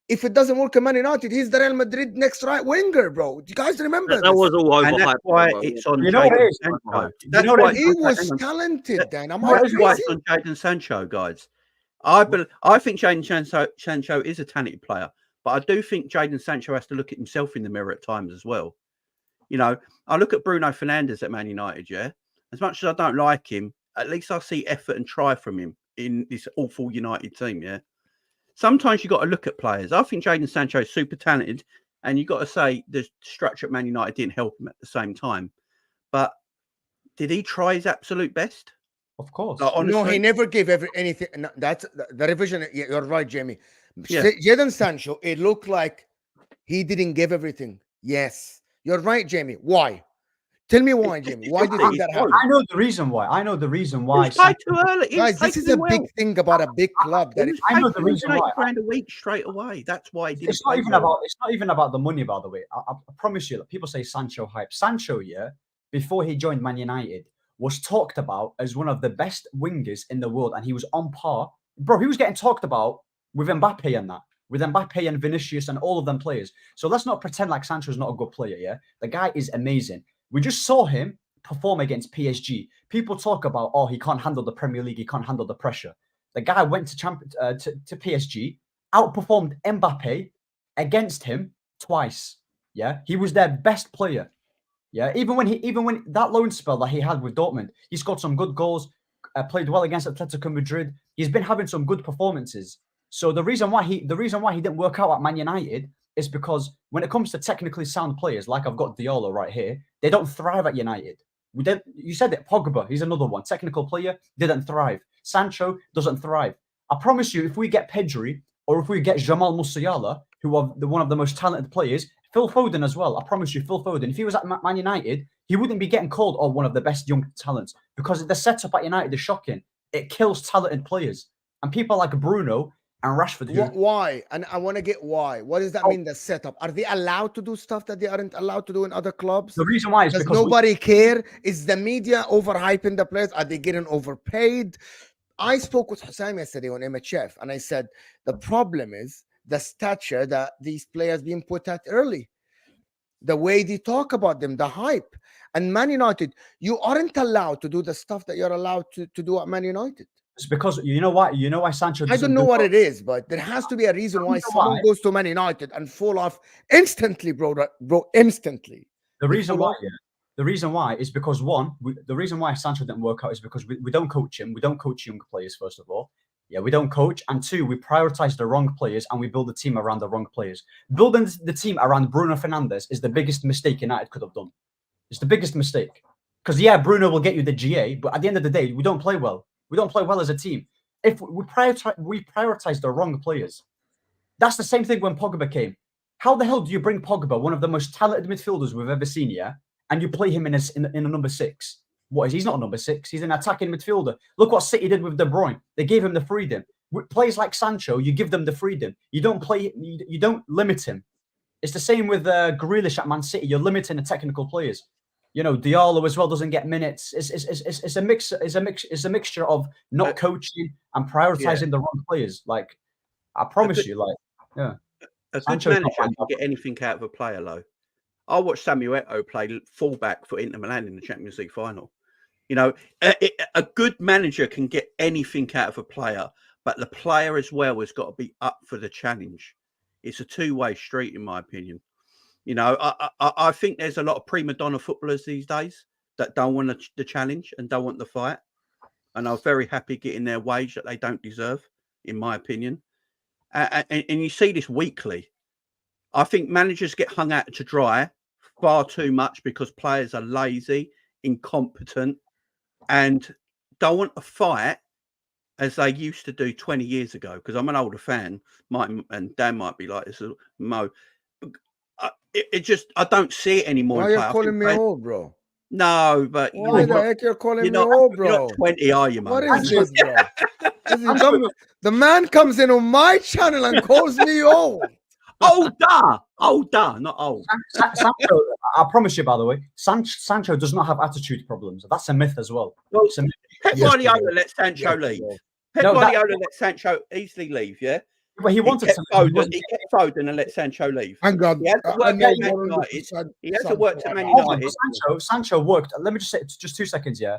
Speaker 1: if it doesn't work in Man United, he's the Real Madrid next right winger, bro. Do you guys remember
Speaker 4: that? That was all over.
Speaker 3: And that's why it's on Sancho.
Speaker 1: That's why he was talented then.
Speaker 3: That's why it's on Jadon Sancho, guys. I think Jadon Sancho is a talented player, but I do think Jadon Sancho has to look at himself in the mirror at times as well. You know, I look at Bruno Fernandes at Man United, yeah? As much as I don't like him, at least I see effort and try from him in this awful United team, yeah? Sometimes you got to look at players. I think Jadon Sancho is super talented, and you got to say the structure at Man United didn't help him at the same time. But did he try his absolute best?
Speaker 2: Of course.
Speaker 1: No, he never gave anything. No, that's the revision. Yeah, you're right, Jamie. Yeah. Jadon Sancho, it looked like he didn't give everything. Yes. You're right, Jamie. Why? Tell me why, Jamie. Why do you think that happened?
Speaker 2: I know the reason why.
Speaker 3: He's paid too early.
Speaker 1: Guys, this is a big thing about a big club.
Speaker 3: I know the reason why. £80,000 a week straight away. That's why he didn't.
Speaker 2: It's not even about the money, by the way. I promise you that people say Sancho hype. Sancho, yeah, before he joined Man United, was talked about as one of the best wingers in the world, and he was on par. Bro, he was getting talked about with Mbappe and that. with Mbappe and Vinicius and all of them players. So let's not pretend like Sancho's not a good player, yeah? The guy is amazing. We just saw him perform against PSG. People talk about, oh, he can't handle the Premier League, he can't handle the pressure. The guy went to PSG, outperformed Mbappe against him twice. Yeah, he was their best player. Yeah, even when that loan spell that he had with Dortmund, he scored some good goals, played well against Atletico Madrid. He's been having some good performances. So the reason why he didn't work out at Man United is because when it comes to technically sound players, like I've got Diallo right here, they don't thrive at United. You said it, Pogba, he's another one. Technical player, didn't thrive. Sancho doesn't thrive. I promise you, if we get Pedri or if we get Jamal Musiala, who are one of the most talented players, Phil Foden as well. I promise you, Phil Foden, if he was at Man United, he wouldn't be getting called one of the best young talents because the setup at United is shocking. It kills talented players. And people like Bruno and Rashford.
Speaker 1: Why? And I want to get why. What does that mean, the setup? Are they allowed to do stuff that they aren't allowed to do in other clubs?
Speaker 2: The reason why is
Speaker 1: Does
Speaker 2: because
Speaker 1: nobody care? Is the media overhyping the players? Are they getting overpaid? I spoke with HUSAM yesterday on MHF and I said, the problem is the stature that these players being put at early. The way they talk about them, the hype. And Man United, you aren't allowed to do the stuff that you're allowed to do at Man United.
Speaker 2: It's because you know why Sancho.
Speaker 1: I don't know what it is, but there has to be a reason why someone goes to Man United and fall off instantly, bro. Instantly.
Speaker 2: The reason why is because the reason why Sancho didn't work out is because we don't coach him. We don't coach young players, first of all. Yeah, we don't coach. And two, we prioritize the wrong players and we build the team around the wrong players. Building the team around Bruno Fernandes is the biggest mistake United could have done. It's the biggest mistake. Because, yeah, Bruno will get you the GA, but at the end of the day, we don't play well. We don't play well as a team. If we prioritize the wrong players. That's the same thing when Pogba came. How the hell do you bring Pogba, one of the most talented midfielders we've ever seen, yeah, and you play him in a number 6? What is he? He's not a number 6. He's an attacking midfielder. Look what City did with De Bruyne. They gave him the freedom. With players like Sancho, you give them the freedom. You don't limit him. It's the same with Grealish at Man City. You're limiting the technical players. You know, Diallo as well doesn't get minutes. It's a mixture of not coaching and prioritizing the wrong players. Like, I promise you, like, yeah.
Speaker 3: A good manager can get anything out of a player, though. I watched Samuel Eto'o play fullback for Inter Milan in the Champions League final. You know, a good manager can get anything out of a player, but the player as well has got to be up for the challenge. It's a two-way street, in my opinion. You know, I think there's a lot of prima donna footballers these days that don't want the challenge and don't want the fight. And are very happy getting their wage that they don't deserve, in my opinion. And you see this weekly. I think managers get hung out to dry far too much because players are lazy, incompetent, and don't want to fight as they used to do 20 years ago. Because I'm an older fan, and Dan might be like this, Mo. I don't see it anymore.
Speaker 1: Why are you calling me old, bro?
Speaker 3: No, but
Speaker 1: why the heck you're calling me old, bro?
Speaker 3: You're not 20, are you, man?
Speaker 1: What is this, bro? The man comes in on my channel and calls me old. Older, not old.
Speaker 2: Sancho, I promise you, by the way, Sancho does not have attitude problems. That's a myth as well.
Speaker 3: Pep Guardiola let Sancho leave. Pep Guardiola let Sancho easily leave, yeah?
Speaker 2: But he wanted to.
Speaker 3: He kept Foden and let Sancho leave.
Speaker 1: Hang on.
Speaker 3: He had to work at Man United.
Speaker 2: Sancho worked. Let me just say, just 2 seconds, yeah?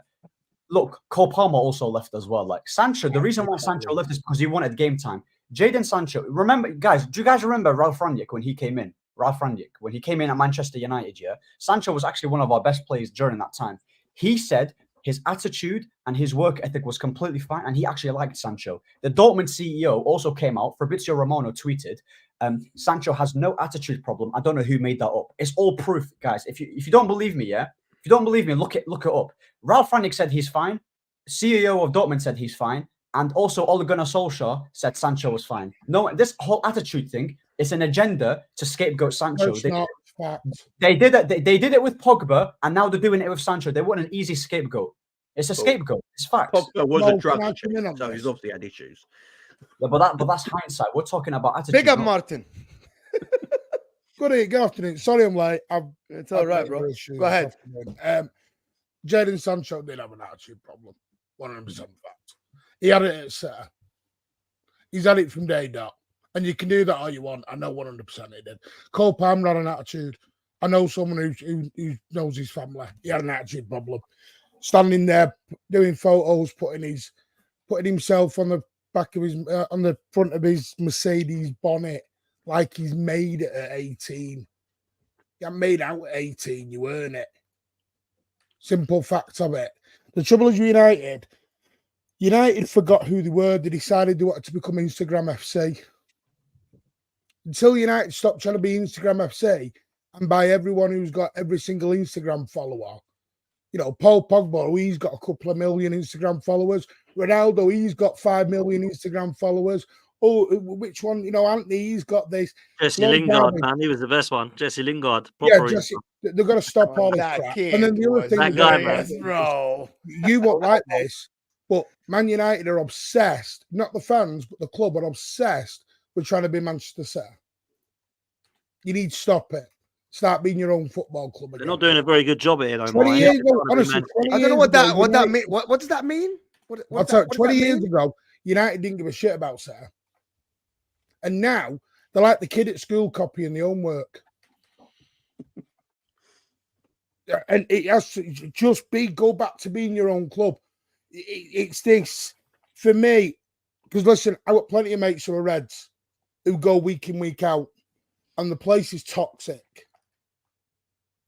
Speaker 2: Look, Cole Palmer also left as well. Like, Sancho, the reason why Sancho left is because he wanted game time. Jadon Sancho, remember, guys, do you guys remember Ralph Rangnick when he came in? When he came in at Manchester United, yeah? Sancho was actually one of our best players during that time. He said his attitude and his work ethic was completely fine, and he actually liked Sancho. The Dortmund CEO also came out. Fabrizio Romano tweeted, Sancho has no attitude problem. I don't know who made that up. It's all proof, guys. If you don't believe me, yeah? If you don't believe me, look it up. Ralph Rangnick said he's fine. CEO of Dortmund said he's fine. And also Ole Gunnar Solskjaer said Sancho was fine. No, this whole attitude thing is an agenda to scapegoat Sancho. They did it. They did it with Pogba, and now they're doing it with Sancho. They want an easy scapegoat. It's a scapegoat. It's facts.
Speaker 3: Pogba was a drug addict, so he's obviously had issues.
Speaker 2: Yeah, but that's hindsight. We're talking about attitude.
Speaker 1: Big up, Martin.
Speaker 5: Good afternoon. Sorry, I'm late.
Speaker 1: It's all right, bro. Go ahead.
Speaker 5: Jadon Sancho did have an attitude problem. 100% fact. He had it at City. He's had it from day dot. And you can do that all you want. I know 100% he did. Cole Palmer had an attitude. I know someone who knows his family. He had an attitude problem. Standing there doing photos, putting himself on the back of his on the front of his Mercedes bonnet like he's made it at 18. You haven't made out at 18, you earn it. Simple fact of it. The trouble is United forgot who they were. They decided they wanted to become Instagram FC. Until United stopped trying to be Instagram FC and by everyone who's got every single Instagram follower. You know, Paul Pogba, he's got a couple of million Instagram followers. Ronaldo, he's got 5 million Instagram followers. Oh, which one? You know, Anthony, he's got this.
Speaker 4: Jesse Lingard, man, he was the best one. Jesse Lingard.
Speaker 5: Yeah, Jesse, they've got to stop all this
Speaker 1: That
Speaker 5: crap.
Speaker 1: kid
Speaker 5: And then the other thing
Speaker 4: that
Speaker 5: is,
Speaker 4: guy, man.
Speaker 1: bro.
Speaker 5: you won't like this, but Man United are obsessed, not the fans, but the club are obsessed with trying to be Manchester City. You need to stop it. Start being your own football club again.
Speaker 4: They're not doing a very good job at it, though.
Speaker 5: 20 years ago, honestly, 20
Speaker 1: I don't know
Speaker 5: years
Speaker 1: what
Speaker 5: ago,
Speaker 1: that mean. What does that mean?
Speaker 5: I'll tell you, 20 years ago, United didn't give a shit about City. And now they're like the kid at school copying the homework. And it has to just go back to being your own club. It's this, for me, because listen, I got plenty of mates who are Reds who go week in, week out, and the place is toxic.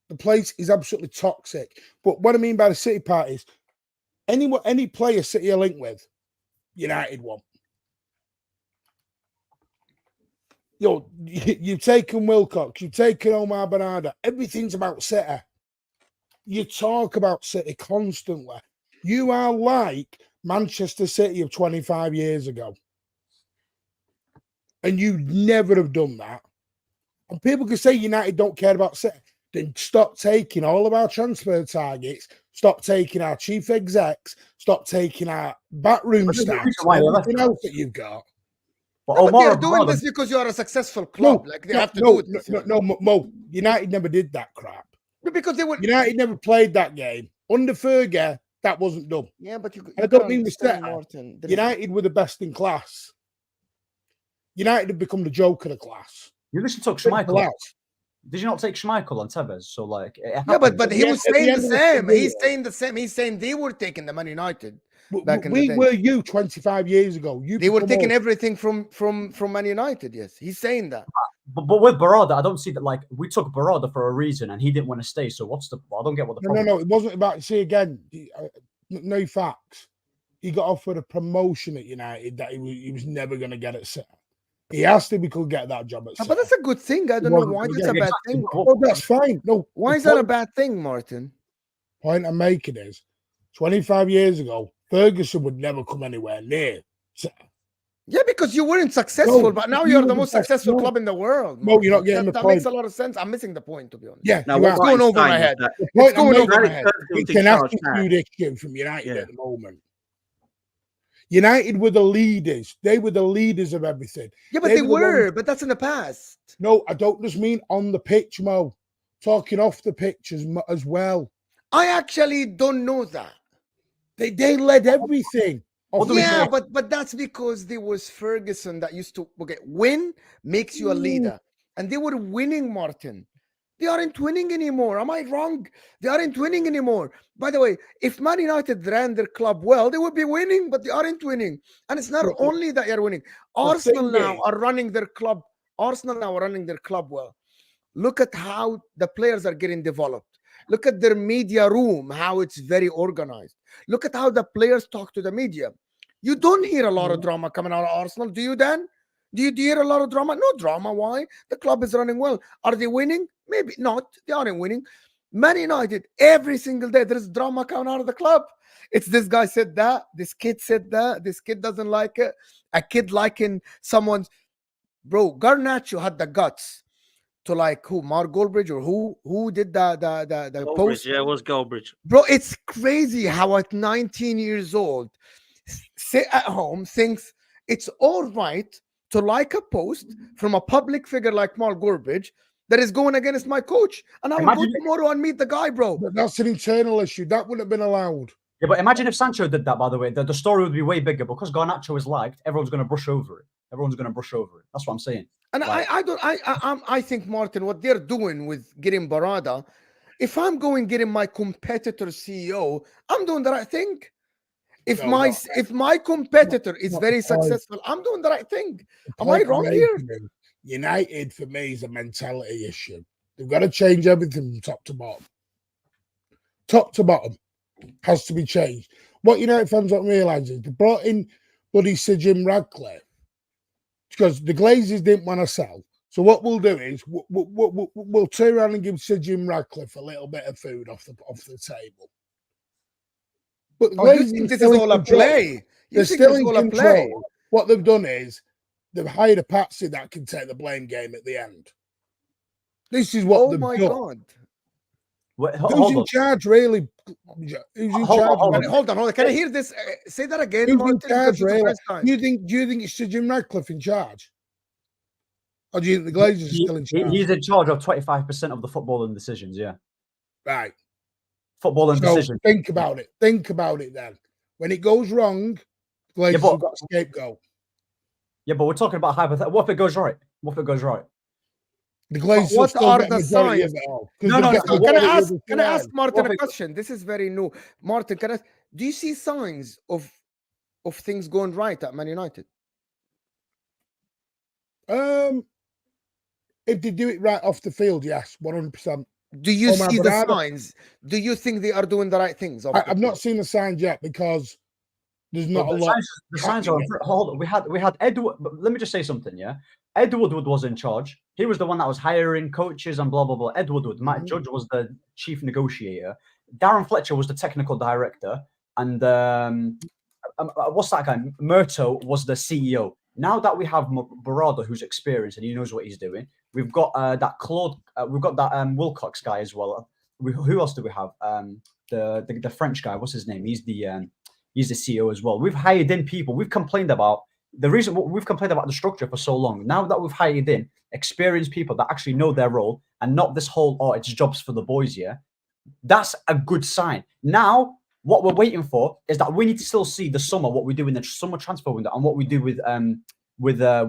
Speaker 5: The place is absolutely toxic. But what I mean by the City part is, any player City are linked with, United want. Yo, you've taken Wilcox, you've taken Omar Bernardo, everything's about City. You talk about City constantly. You are like Manchester City of 25 years ago. And you never have done that. And people can say United don't care about City. Then stop taking all of our transfer targets, stop taking our chief execs, stop taking our backroom staff, everything else that you've got.
Speaker 1: But they're doing this because you are a successful club. They have to do it.
Speaker 5: No, United never did that crap.
Speaker 1: Because they would.
Speaker 5: United never played that game. Under Fergie, that wasn't done.
Speaker 1: Yeah, but
Speaker 5: I don't mean the United were the best in class. United have become the joke of the class.
Speaker 2: You listen to Schmeichel. Did you not take Schmeichel on Tevez? So like,
Speaker 1: yeah, but he was saying the same. He's saying the same. He's saying they were taking the Man United.
Speaker 5: We were you 25 years ago.
Speaker 1: They were taking everything from Man United. Yes, he's saying that.
Speaker 2: But with Barada, I don't see that. Like, we took Barada for a reason, and he didn't want to stay. So what's the? I don't get what the problem.
Speaker 5: No. It wasn't about. See again, no facts. He got offered a promotion at United that he was never going to get at City. He asked if he could get that job at City.
Speaker 1: But that's a good thing. I don't know why that's a bad thing.
Speaker 5: Oh, that's fine. No,
Speaker 1: why is that a bad thing, Martin?
Speaker 5: Point I'm making is, 25 years ago, Ferguson would never come anywhere near City.
Speaker 1: Yeah, because you weren't successful, but now you're the most successful club in the world.
Speaker 5: No, you're not getting the point.
Speaker 1: That makes a lot of sense. I'm missing the point, to be honest.
Speaker 5: Yeah,
Speaker 3: now,
Speaker 1: it's going over my head. It's going over my head.
Speaker 5: It's an attitude issue from United at the moment. United were the leaders. They were the leaders of everything.
Speaker 1: Yeah, but they were, but that's in the past.
Speaker 5: No, I don't just mean on the pitch, Mo. Talking off the pitch as well.
Speaker 1: I actually don't know that.
Speaker 5: They led everything.
Speaker 1: Yeah, but that's because there was Ferguson that used to win makes you a leader. And they were winning, Martin. They aren't winning anymore. Am I wrong? They aren't winning anymore. By the way, if Man United ran their club well, they would be winning, but they aren't winning. And it's not only that you're winning. Arsenal now are running their club. Arsenal now are running their club well. Look at how the players are getting developed. Look at their media room, how it's very organized. Look at how the players talk to the media. You don't hear a lot of drama coming out of Arsenal, do you, Dan? Do you hear a lot of drama? No drama. Why? The club is running well. Are they winning? Maybe not. They aren't winning. Man United, every single day, there's drama coming out of the club. It's this guy said that. This kid said that. This kid doesn't like it. A kid liking someone's... Bro, Garnacho had the guts to like who? Mark Goldbridge or who did the post?
Speaker 4: Yeah, it was Goldbridge.
Speaker 1: Bro, it's crazy how at 19 years old, sit at home, thinks it's all right to like a post from a public figure like Mark Goldbridge that is going against my coach. And I will go tomorrow and meet the guy, bro.
Speaker 5: But that's an internal issue. That wouldn't have been allowed.
Speaker 2: Yeah, but imagine if Sancho did that, by the way. The story would be way bigger because Garnacho is liked. Everyone's going to brush over it. Everyone's going to brush over it. That's what I'm saying.
Speaker 1: And
Speaker 2: Like-
Speaker 1: I think, Martin, what they're doing with getting Barada, if I'm going getting my competitor CEO, I'm doing the right thing. If my competitor is very successful, I'm doing the right thing. Am I wrong here?
Speaker 5: United for me is a mentality issue. They've got to change everything from top to bottom. Top to bottom has to be changed. What United fans don't realise is they brought in bloody Sir Jim Radcliffe because the Glazers didn't want to sell. So what we'll do is we'll turn around and give Sir Jim Radcliffe a little bit of food off the table. But the
Speaker 1: You think this is all a play?
Speaker 5: They're still in control. What they've done is they've hired a patsy that can take the blame game at the end. This is what they've done.
Speaker 1: Oh my God.
Speaker 2: Wait,
Speaker 5: Who's in charge, really? Who's in charge?
Speaker 1: Hold on. Can I hear this? Say that again,
Speaker 5: Who's
Speaker 1: Martin.
Speaker 5: in charge, really?
Speaker 1: Do
Speaker 5: you think it's Sir Jim Radcliffe in charge? Or do you think the Glazers are still in charge?
Speaker 2: He's in charge of 25% of the footballing decisions, yeah.
Speaker 5: Right.
Speaker 2: Footballing decisions.
Speaker 5: Think about it. Think about it then. When it goes wrong, the Glazers have got a scapegoat.
Speaker 2: Yeah, but we're talking about hypothetical. What if it goes right? What if it goes right?
Speaker 5: The Glazers
Speaker 1: what are the signs?
Speaker 5: No.
Speaker 1: Can I ask Martin a question? This is very new. Martin, do you see signs of things going right at Man United?
Speaker 5: If they do it right off the field, yes, 100%.
Speaker 1: Do you see the signs? Do you think they are doing the right things?
Speaker 5: I've not seen the signs yet because there's not a lot.
Speaker 2: The signs are. Hold on. We had Edward. But let me just say something. Yeah, Ed Woodward was in charge. He was the one that was hiring coaches and blah blah blah. Ed Woodward. Matt Judge was the chief negotiator. Darren Fletcher was the technical director, and what's that guy? Murto was the CEO. Now that we have Barada, who's experienced and he knows what he's doing, we've got that Claude, we've got that Wilcox guy as well. Who else do we have? The French guy. What's his name? He's the CEO as well. We've hired in people. We've complained about we've complained about the structure for so long. Now that we've hired in experienced people that actually know their role and not this whole it's jobs for the boys. Yeah, that's a good sign. Now what we're waiting for is that we need to still see the summer, what we do in the summer transfer window, and what we do with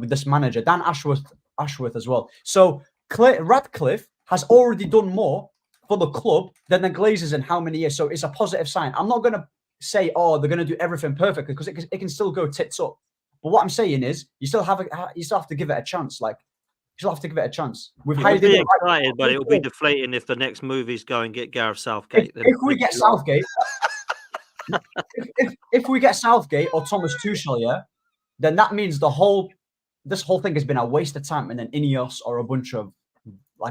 Speaker 2: this manager, Dan Ashworth as well. So Radcliffe has already done more for the club than the Glazers in how many years? So it's a positive sign. I'm not going to say, they're going to do everything perfectly because it can still go tits up. But what I'm saying is, you still have to give it a chance. Like, you still have to give it a chance. We've
Speaker 4: hired be excited, but it will be deflating if the next move is go and get Gareth Southgate.
Speaker 2: If we get Southgate. if we get Southgate or Thomas Tuchel, yeah, then that means this whole thing has been a waste of time, and then Ineos or a bunch of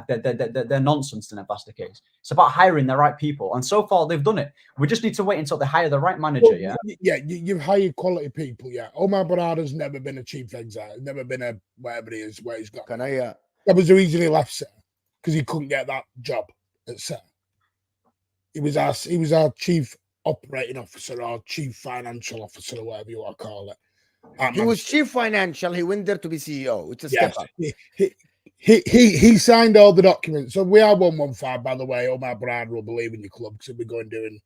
Speaker 2: they're nonsense. Then if that's the case, it's about hiring the right people, and so far they've done it. We just need to wait until they hire the right manager.
Speaker 5: You've hired quality people. Yeah, Omar Barada's never been a chief exec, never been a whatever he is where he's got. That was the reason he left City, because he couldn't get that job at City. He was our chief operating officer or chief financial officer or whatever you want to call it.
Speaker 1: He was chief financial. He went there to be CEO. It's a step up.
Speaker 5: He signed all the documents. So we are 115, by the way. Omar Barada will believe in your club because he'll be going doing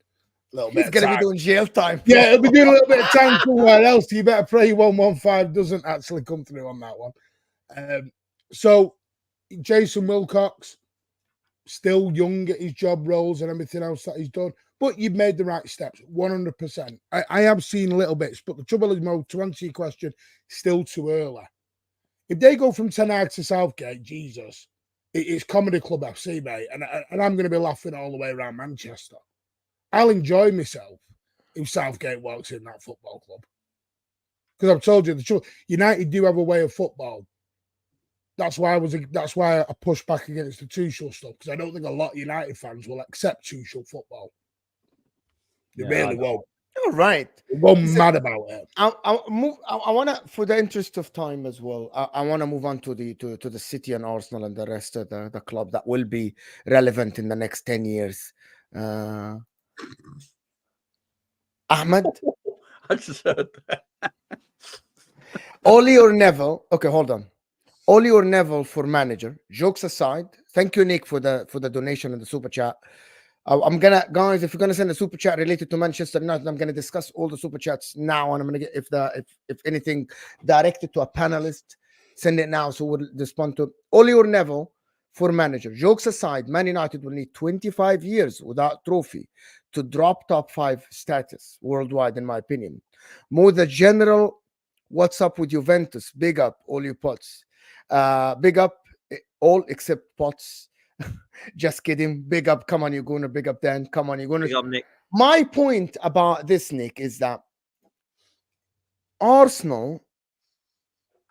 Speaker 5: a little bit.
Speaker 1: He's going to be doing jail time.
Speaker 5: Yeah, he'll be doing a little bit of time somewhere else. You better pray 115 doesn't actually come through on that one. So Jason Wilcox, still young at his job roles and everything else that he's done. But you've made the right steps, 100%. I have seen little bits, but the trouble is, Mo, to answer your question, still too early. If they go from Ten Hag to Southgate, Jesus, it's Comedy Club FC, mate, and I'm going to be laughing all the way around Manchester. I'll enjoy myself if Southgate walks in that football club. Because I've told you the truth, United do have a way of football. That's why I pushed back against the Tuchel stuff, because I don't think a lot of United fans will accept Tuchel football. They really won't.
Speaker 1: All right.
Speaker 5: They're going mad about it.
Speaker 1: I want to, for the interest of time as well, I want to move on to the City and Arsenal and the rest of the club that will be relevant in the next 10 years. Ahmed?
Speaker 3: I just heard that.
Speaker 1: Oli or Neville? Okay, hold on. Oli or Neville for manager? Jokes aside, thank you, Nick, for the donation and the super chat. I'm gonna, guys, if you're gonna send a super chat related to Manchester United, I'm gonna discuss all the super chats now, and I'm gonna get if anything directed to a panelist, send it now so we'll respond to Oli or Neville for manager. Jokes aside, Man United will need 25 years without trophy to drop top 5 status worldwide, in my opinion. More the general, what's up with Juventus? Big up all you pots. Big up all except Pots. Just kidding. Big up. Come on, you're going to big up Dan. Come on, you're going
Speaker 4: Big
Speaker 1: to.
Speaker 4: up, Nick.
Speaker 1: My point about this, Nick, is that Arsenal,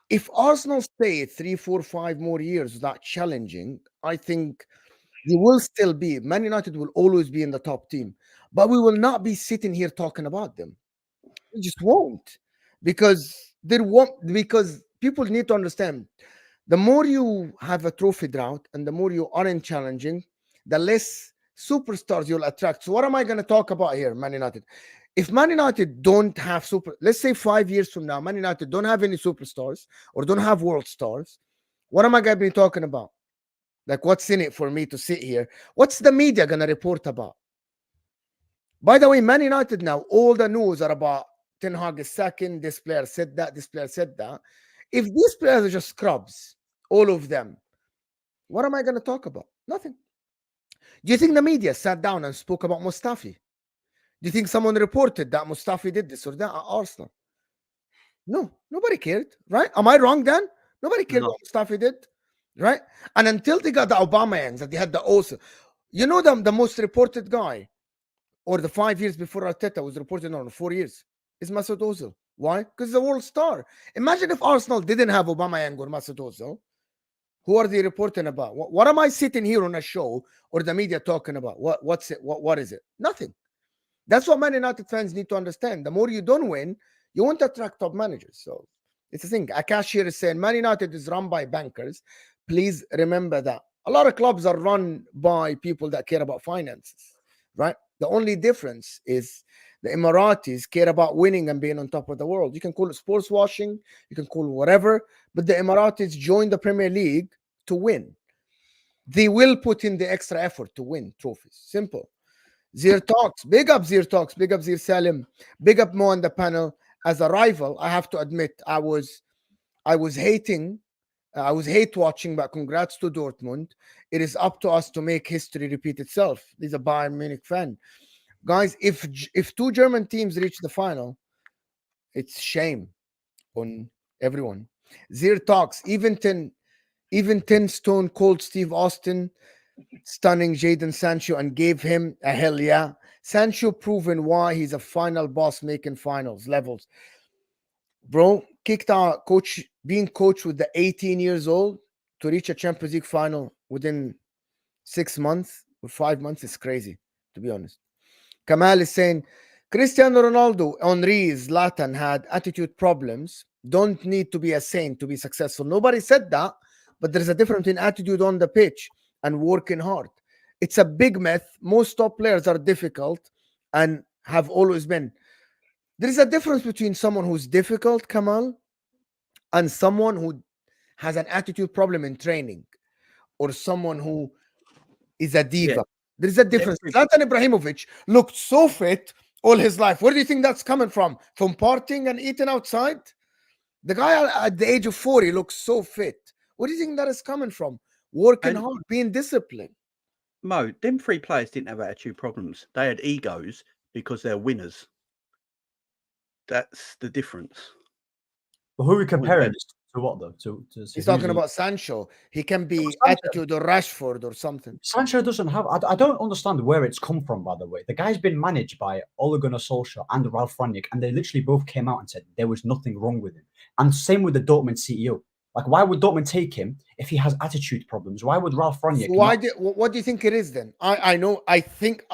Speaker 1: if Arsenal stay 3, 4, 5 more years without challenging, I think they will still be. Man United will always be in the top team, but we will not be sitting here talking about them. We just won't, because because people need to understand. The more you have a trophy drought and the more you aren't challenging, the less superstars you'll attract. So what am I going to talk about here, Man United? If Man United don't have let's say 5 years from now, Man United don't have any superstars or don't have world stars, what am I going to be talking about? Like, what's in it for me to sit here? What's the media going to report about? By the way, Man United now, all the news are about Ten Hag is second, this player said that, this player said that. If these players are just scrubs, all of them, what am I going to talk about? Nothing. Do you think the media sat down and spoke about Mustafi? Do you think someone reported that Mustafi did this or that at Arsenal? No, nobody cared, right? Am I wrong, Dan? Nobody cared what Mustafi did, right? And until they got the Aubameyang, that they had the also, you know, the most reported guy, or the 5 years before Arteta was reported on 4 years, is Mesut Ozil. Why? Because he's a world star. Imagine if Arsenal didn't have Aubameyang or Mesut Ozil. Who are they reporting about? What am I sitting here on a show or the media talking about? What's it? What is it? Nothing. That's what Man United fans need to understand. The more you don't win, you won't attract top managers. So it's a thing. Akash here is saying Man United is run by bankers. Please remember that. A lot of clubs are run by people that care about finances, right? The only difference is the Emiratis care about winning and being on top of the world. You can call it sports washing, you can call it whatever, but the Emiratis joined the Premier League to win. They will put in the extra effort to win trophies. Simple. Zir Talks, big up Zir Talks, big up Zir Salim, big up Mo on the panel. As a rival, I have to admit, I was hating, I was hate watching, but congrats to Dortmund. It is up to us to make history repeat itself. He's a Bayern Munich fan. Guys, if 2 German teams reach the final, it's shame on everyone. Zir Talks, even 10 stone cold Steve Austin stunning Jadon Sancho and gave him a hell yeah. Sancho proven why he's a final boss making finals levels. Bro, kicked out coach, being coach with the 18 years old to reach a Champions League final within 6 months or 5 months is crazy, to be honest. Kamal is saying Cristiano Ronaldo, Henry, Zlatan had attitude problems. Don't need to be a saint to be successful. Nobody said that, but there's a difference in attitude on the pitch and working hard. It's a big myth. Most top players are difficult and have always been. There is a difference between someone who's difficult, Kamal, and someone who has an attitude problem in training, or someone who is a diva.
Speaker 3: Yeah.
Speaker 1: There is a difference. Zlatan Ibrahimovic looked so fit all his life. Where do you think that's coming from? From partying and eating outside? The guy at the age of 40 looks so fit. Where do you think that is coming from? Working hard, being disciplined.
Speaker 3: Mo, them 3 players didn't have attitude problems. They had egos because they're winners. That's the difference.
Speaker 2: But who are we comparing this to? What though?
Speaker 1: He's talking about Sancho. He can be attitude or Rashford or something.
Speaker 2: Sancho doesn't have. I don't understand where it's come from. By the way, the guy's been managed by Ole Gunnar Solskjaer and Ralph Rangnick, and they literally both came out and said there was nothing wrong with him. And same with the Dortmund CEO. Like, why would Dortmund take him if he has attitude problems? Why would Ralph Rangnick?
Speaker 1: So what do you think it is then? I think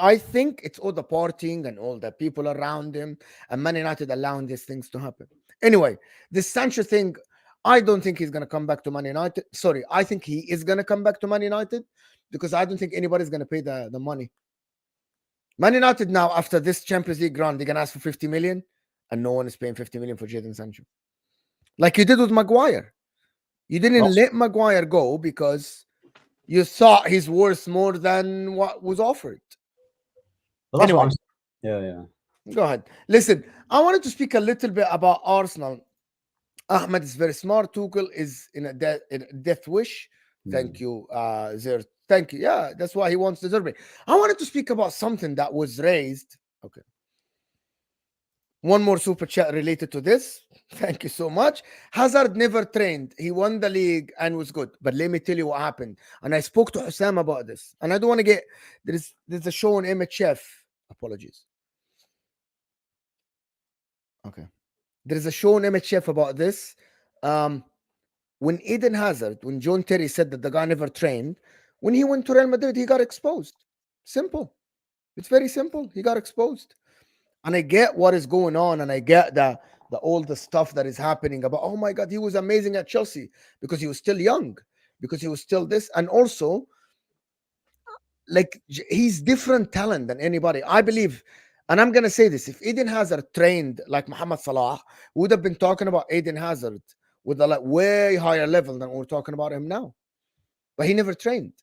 Speaker 1: it's all the partying and all the people around him and Man United allowing these things to happen. Anyway, this Sancho thing, I don't think he's going to come back to Man United. Sorry, I think he is going to come back to Man United because I don't think anybody's going to pay the money. Man United now, after this Champions League run, they're going to ask for 50 million and no one is paying 50 million for Jadon Sancho. Like you did with Maguire. You didn't let Maguire go because you thought he's worth more than what was offered.
Speaker 2: But that's
Speaker 1: Anyway.
Speaker 2: what I'm. Yeah.
Speaker 1: Go ahead. Listen, I wanted to speak a little bit about Arsenal. Ahmed is very smart. Tuchel is in a death wish. Thank you, Zer. Thank you. Yeah, that's why he wants the Zerbi. I wanted to speak about something that was raised. Okay. One more super chat related to this. Thank you so much. Hazard never trained. He won the league and was good. But let me tell you what happened. And I spoke to HUSAM about this. And I don't want to get there's a show on MHF. Apologies. Okay. There's a show on MHF about this. When Eden Hazard, when John Terry said that the guy never trained, when he went to Real Madrid, he got exposed. Simple. It's very simple. He got exposed. And I get what is going on, and I get all the stuff that is happening about, oh my God, he was amazing at Chelsea because he was still young, because he was still this. And also, like, he's different talent than anybody. I believe, and I'm going to say this, if Eden Hazard trained like Mohamed Salah, we would have been talking about Eden Hazard with a way higher level than we're talking about him now. But he never trained.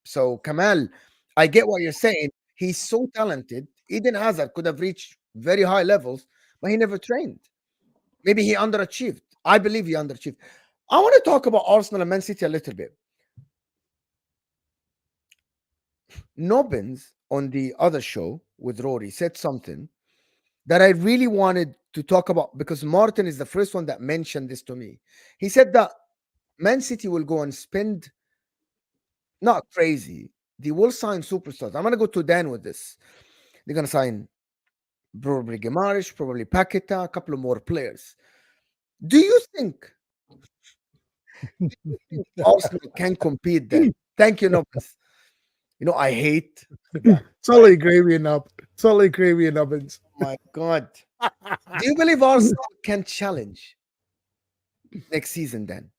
Speaker 1: So, Kamal, I get what you're saying. He's so talented. Eden Hazard could have reached very high levels, but he never trained. Maybe he underachieved. I believe he underachieved. I want to talk about Arsenal and Man City a little bit. Nobbins on the other show with Rory said something that I really wanted to talk about because Martin is the first one that mentioned this to me. He said that Man City will go and spend, not crazy, they will sign superstars. I'm going to go to Dan with this. They're going to sign probably Guimaraes, probably Paqueta, a couple of more players. Do you think Arsenal can compete then? Thank you, Nobbins. You know, I hate.
Speaker 5: Totally agree with you, Nob. Totally agree with you, Nobbins.
Speaker 1: My God. Do you believe Arsenal can challenge next season then?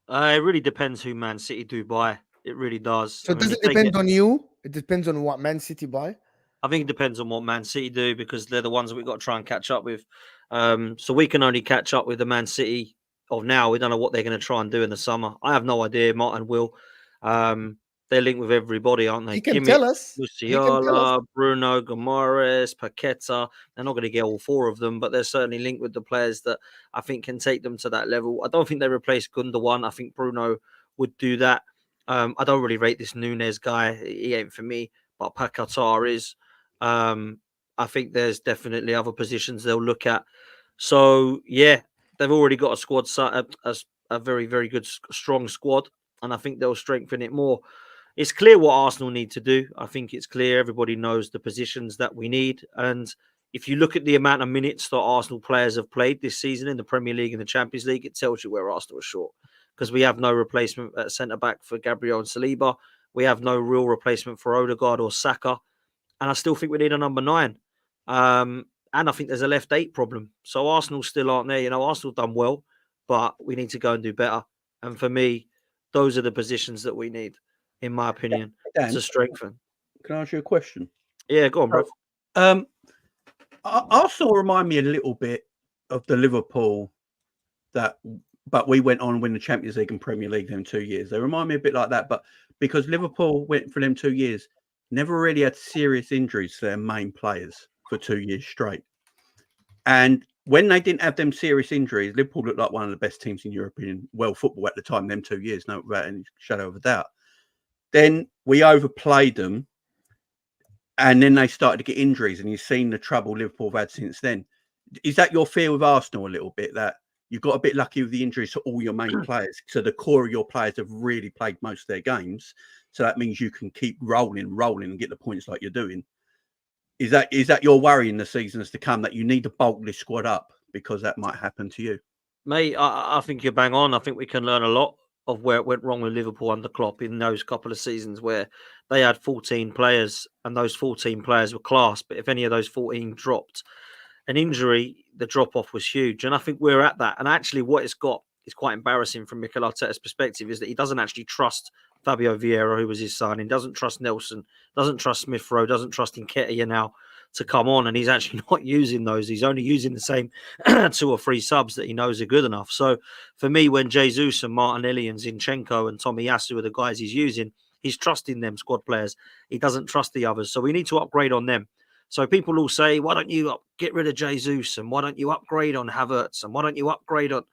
Speaker 4: It really depends who Man City do buy. It really does.
Speaker 1: So does it depend on you? It depends on what Man City buy?
Speaker 4: I think it depends on what Man City do because they're the ones that we've got to try and catch up with. So we can only catch up with the Man City of now. We don't know what they're going to try and do in the summer. I have no idea. Martin will. They're linked with everybody, aren't they?
Speaker 1: He can tell us.
Speaker 4: Musiala, Bruno, Guimaraes, Paqueta. They're not going to get all four of them, but they're certainly linked with the players that I think can take them to that level. I don't think they replace Gundogan. I think Bruno would do that. I don't really rate this Núñez guy. He ain't for me, but Paqueta is. I think there's definitely other positions they'll look at. So, yeah, they've already got a squad, a very, very good, strong squad, and I think they'll strengthen it more. It's clear what Arsenal need to do. I think it's clear. Everybody knows the positions that we need. And if you look at the amount of minutes that Arsenal players have played this season in the Premier League and the Champions League, it tells you where Arsenal are short. Because we have no replacement at centre-back for Gabriel and Saliba. We have no real replacement for Odegaard or Saka. And I still think we need a number 9. And I think there's a left 8 problem. So Arsenal still aren't there. You know, Arsenal done well, but we need to go and do better. And for me, those are the positions that we need, in my opinion, to strengthen.
Speaker 3: Can I ask you a question?
Speaker 4: Yeah, go on, bro.
Speaker 3: Arsenal remind me a little bit of the Liverpool but we went on to win the Champions League and Premier League in 2 years. They remind me a bit like that, but because Liverpool went for them 2 years, never really had serious injuries to their main players for 2 years straight. And when they didn't have them serious injuries, Liverpool looked like one of the best teams in European world football at the time, them 2 years, no, without any shadow of a doubt. Then we overplayed them, and then they started to get injuries, and you've seen the trouble Liverpool have had since then. Is that your fear with Arsenal a little bit, that you got a bit lucky with the injuries to all your main players? So the core of your players have really played most of their games. So that means you can keep rolling and get the points like you're doing. Is that your worry in the seasons to come, that you need to bulk this squad up because that might happen to you?
Speaker 4: Mate, I think you're bang on. I think we can learn a lot of where it went wrong with Liverpool under Klopp in those couple of seasons where they had 14 players and those 14 players were class. But if any of those 14 dropped an injury, the drop-off was huge. And I think we're at that. And actually what it's got is quite embarrassing from Mikel Arteta's perspective is that he doesn't actually trust Fabio Vieira, who was his signing, doesn't trust Nelson, doesn't trust Smith Rowe, doesn't trust Nketiah now to come on. And he's actually not using those. He's only using the same 2 or 3 subs that he knows are good enough. So for me, when Jesus and Martinelli and Zinchenko and Tomiyasu are the guys he's using, He's trusting them squad players. He doesn't trust the others. So we need to upgrade on them. So people will say, why don't you get rid of Jesus? And why don't you upgrade on Havertz? And why don't you upgrade on...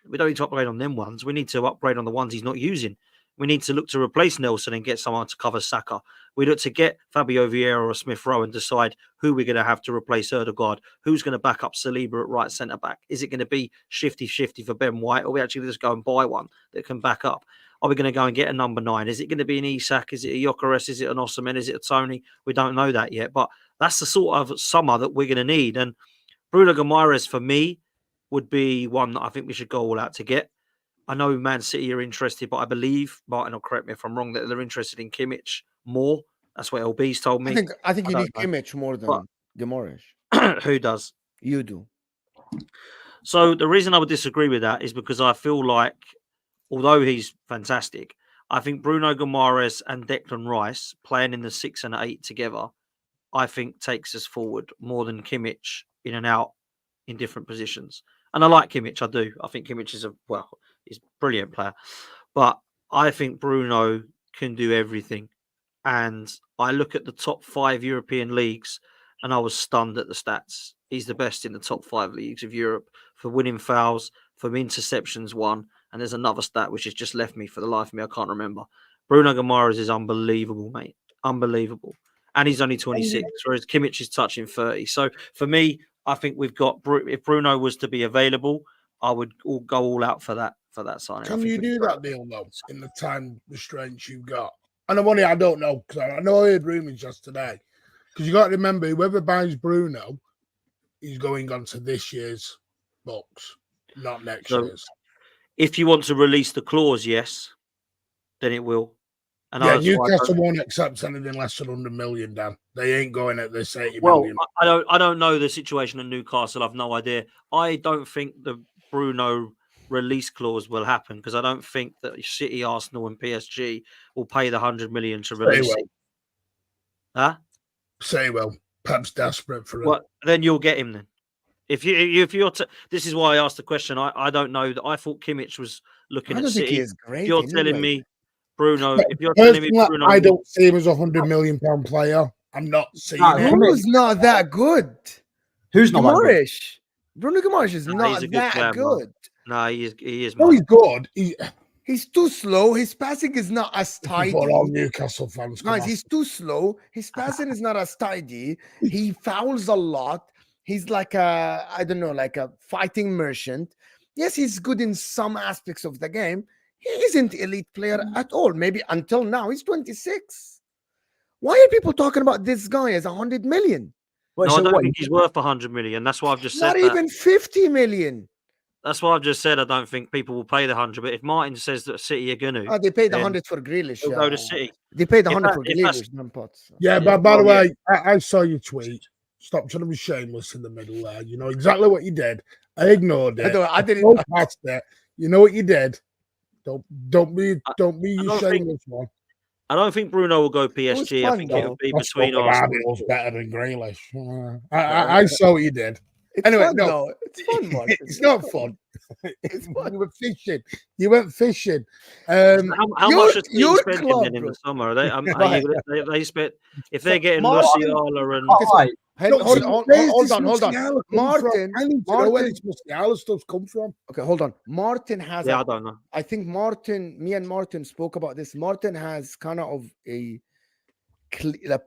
Speaker 4: We don't need to upgrade on them ones. We need to upgrade on the ones he's not using. We need to look to replace Nelson and get someone to cover Saka. We look to get Fabio Vieira or Smith Rowe and decide who we're going to have to replace Ødegaard, who's going to back up Saliba at right centre-back. Is it going to be shifty for Ben White, or we actually just go and buy one that can back up? Are we going to go and get a number 9? Is it going to be an Isak? Is it a Gyökeres? Is it an Osimhen? Is it a Tony? We don't know that yet, but that's the sort of summer that we're going to need. And Bruno Guimaraes, for me, would be one that I think we should go all out to get. I know Man City are interested, but I believe, Martin will correct me if I'm wrong, that they're interested in Kimmich more. That's what LB's told me.
Speaker 1: I think you need Kimmich more than Guimaraes.
Speaker 4: Who does?
Speaker 1: You do.
Speaker 4: So the reason I would disagree with that is because I feel like, although he's fantastic, I think Bruno Guimaraes and Declan Rice playing in the 6 and 8 together, I think takes us forward more than Kimmich in and out in different positions. And I like Kimmich, I do. I think Kimmich is he's a brilliant player. But I think Bruno can do everything. And I look at the top 5 European leagues and I was stunned at the stats. He's the best in the top 5 leagues of Europe for winning fouls, for interceptions won. And there's another stat which has just left me for the life of me. I can't remember. Bruno Guimaraes is unbelievable, mate. Unbelievable. And he's only 26, whereas Kimmich is touching 30. So for me, I think we've got, if Bruno was to be available, I would go all out for that signing.
Speaker 5: Can you do that deal, though, in the time restraints you've got? And the money, I don't know, because I know I heard rumours just today. Because you got to remember, whoever buys Bruno, he's going on to this year's books, not next year's.
Speaker 4: If you want to release the clause, yes, then it will. And
Speaker 5: yeah, Newcastle won't accept anything less than 100 million, Dan. They ain't going at this 80 million.
Speaker 4: I don't know the situation at Newcastle. I've no idea. I don't think the Bruno release clause will happen because I don't think that City, Arsenal, and PSG will pay the 100 million to release it. Huh?
Speaker 5: Say well. Pep's desperate for it.
Speaker 4: Well, then you'll get him then. If you're this is why I asked the question. I don't know. I thought Kimmich was looking at City.
Speaker 1: He is great.
Speaker 4: If you're telling me Bruno, if you're telling me Bruno,
Speaker 5: I don't see him as a £100 million player. I'm not seeing him.
Speaker 1: Bruno's not that good.
Speaker 2: Who's not
Speaker 1: Guimaraes? Bruno Guimaraes is not that good.
Speaker 4: No, he is.
Speaker 5: No, he's good.
Speaker 1: He's too slow. His passing is not as tidy.
Speaker 5: For all Newcastle fans,
Speaker 1: guys, he's too slow. His passing is not as tidy. He fouls a lot. He's like a fighting merchant. Yes, he's good in some aspects of the game. He isn't elite player at all. Maybe until now. He's 26. Why are people talking about this guy as 100 million?
Speaker 4: I don't think he's worth 100 million. That's why I've just said
Speaker 1: not even 50 million.
Speaker 4: That's why I've just said I don't think people will pay the 100. But if Martin says that City are going to,
Speaker 1: they paid the 100 for Grealish.
Speaker 4: They'll go to City.
Speaker 1: They paid the 100 for Grealish.
Speaker 5: Yeah, but by the way, I saw your tweet. Stop trying to be shameless in the middle there. You know exactly what you did. I ignored it.
Speaker 1: I didn't.
Speaker 5: Past it. You know what you did. Don't be you shameless one.
Speaker 4: I don't think Bruno will go PSG. I think it will be between Arsenal.
Speaker 5: Better than Grealish. I saw what you did. Anyway,
Speaker 1: fun, no, it's fun, Martin.
Speaker 5: It's not fun. It's fun. You were fishing. You went fishing.
Speaker 4: How much is he spending in the summer? They spent if they're getting Musiala and.
Speaker 5: Hold on. Martin, I need to know where this Musiala stuff's come from.
Speaker 1: Okay, hold on. Martin has.
Speaker 4: I don't know.
Speaker 1: I think me and Martin spoke about this. Martin has kind of a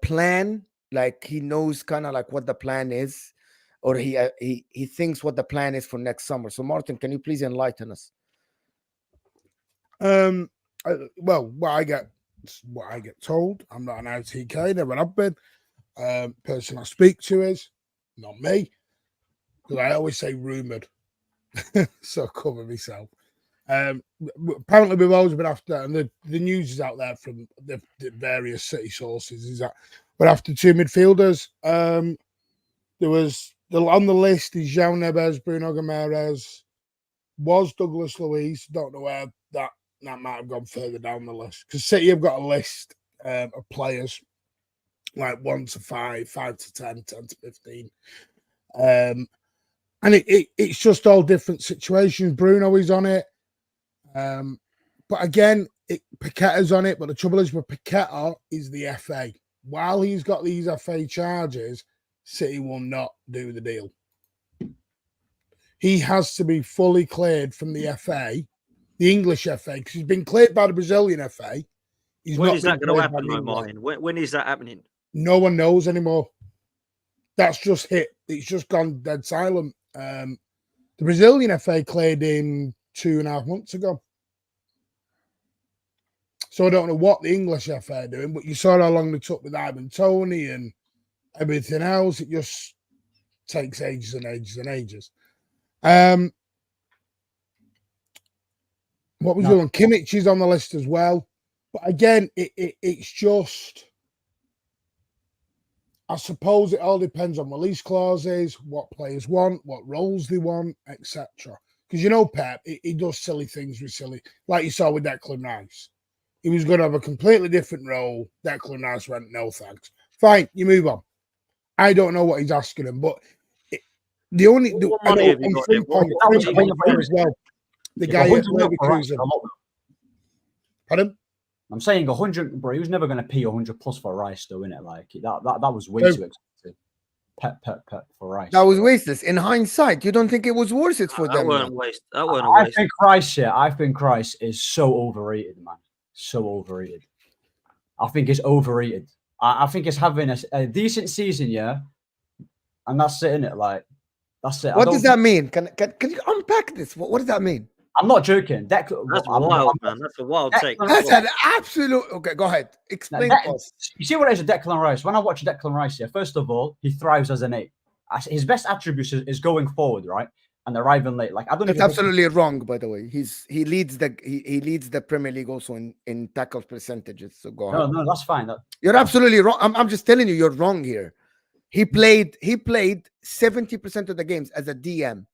Speaker 1: plan, like he knows kind of like what the plan is, or he thinks what the plan is for next summer. So, Martin, can you please enlighten us?
Speaker 5: Well, what I get told. I'm not an ITK. Never have been. Person I speak to is not me, because I always say rumored, so I cover myself. Apparently, we've always been after, and the news is out there from the various City sources, is that we're after 2 midfielders. There was on the list is João Neves, Bruno Guimaraes, was Douglas Luiz. Don't know where that might have gone further down the list, because City have got a list of players. Like 1 to 5, 5 to 10, 10 to 15. And it's just all different situations. Bruno is on it. But again, Paqueta's on it, but the trouble is with Paqueta is the FA. While he's got these FA charges, City will not do the deal. He has to be fully cleared from the FA, the English FA, because he's been cleared by the Brazilian FA.
Speaker 4: When is that going to happen, though, Martin? When is that happening?
Speaker 5: No one knows anymore. That's just hit. It's just gone dead silent. The Brazilian FA cleared him 2.5 months ago. So I don't know what the English FA are doing, but you saw how long they took with Ivan Toney and everything else. It just takes ages and ages and ages. What was the one? Kimmich is on the list as well. But again, it's just, I suppose it all depends on release clauses, what players want, what roles they want, etc. Because you know Pep, he does silly things with silly, like you saw with Declan Rice. He was going to have a completely different role. Declan Rice went, no thanks. Fine, you move on. I don't know what he's asking him, but the only the guy at Leverkusen. Pardon?
Speaker 2: I'm saying 100, bro. He was never going to pay 100 plus for Rice, though, innit? Like that was way too expensive. Pep for Rice.
Speaker 1: That was wasted. In hindsight, you don't think it was worth it for them?
Speaker 4: That weren't waste. That weren't a
Speaker 2: I
Speaker 4: waste.
Speaker 2: think Rice, yeah. I think Rice is so overrated, man. So overrated. I think it's overrated. I think it's having a decent season, yeah, and that's it, innit? Like that's it.
Speaker 1: What does that mean? Can you unpack this? What does that mean?
Speaker 2: I'm not joking.
Speaker 4: That's wild, man. That's a wild take.
Speaker 1: That's an absolute. Okay, go ahead. Explain to us.
Speaker 2: You see what it is with Declan Rice? When I watch Declan Rice, yeah, first of all, he thrives as an 8. His best attributes is going forward, right, and arriving late. Like I don't know.
Speaker 1: It's absolutely wrong, by the way. He leads the Premier League also in tackle percentages. So go on.
Speaker 2: No, that's fine.
Speaker 1: You're absolutely wrong. I'm just telling you, you're wrong here. He played 70% of the games as a DM.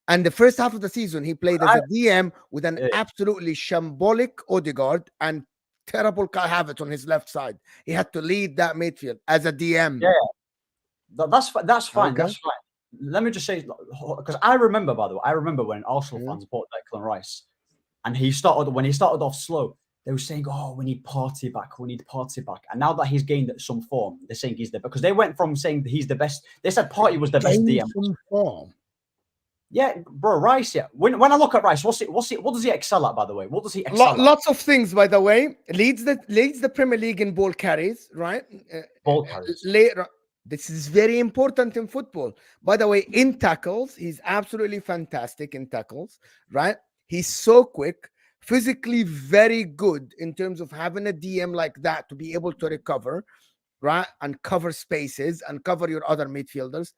Speaker 1: And the first half of the season, he played as a DM with an absolutely shambolic Odegaard and terrible Kai Havertz on his left side. He had to lead that midfield as a DM.
Speaker 2: Yeah, that's fine.
Speaker 1: Okay.
Speaker 2: That's fine. Let me just say, because I remember, by the way, when Arsenal fans bought Declan Rice, and when he started off slow, they were saying, "Oh, we need Partey back. And now that he's gained some form, they're saying he's because they went from saying that he's the best. They said Partey was the best DM.
Speaker 5: Some form.
Speaker 2: Yeah, bro, Rice. Yeah. When I look at Rice, what does he excel at? By the way, what does he excel at?
Speaker 1: Lots of things, by the way. Leads the Premier League in ball carries, right?
Speaker 2: Ball carries.
Speaker 1: This is very important in football. By the way, in tackles, he's absolutely fantastic in tackles, right? He's so quick, physically very good in terms of having a DM like that to be able to recover, right? And cover spaces and cover your other midfielders.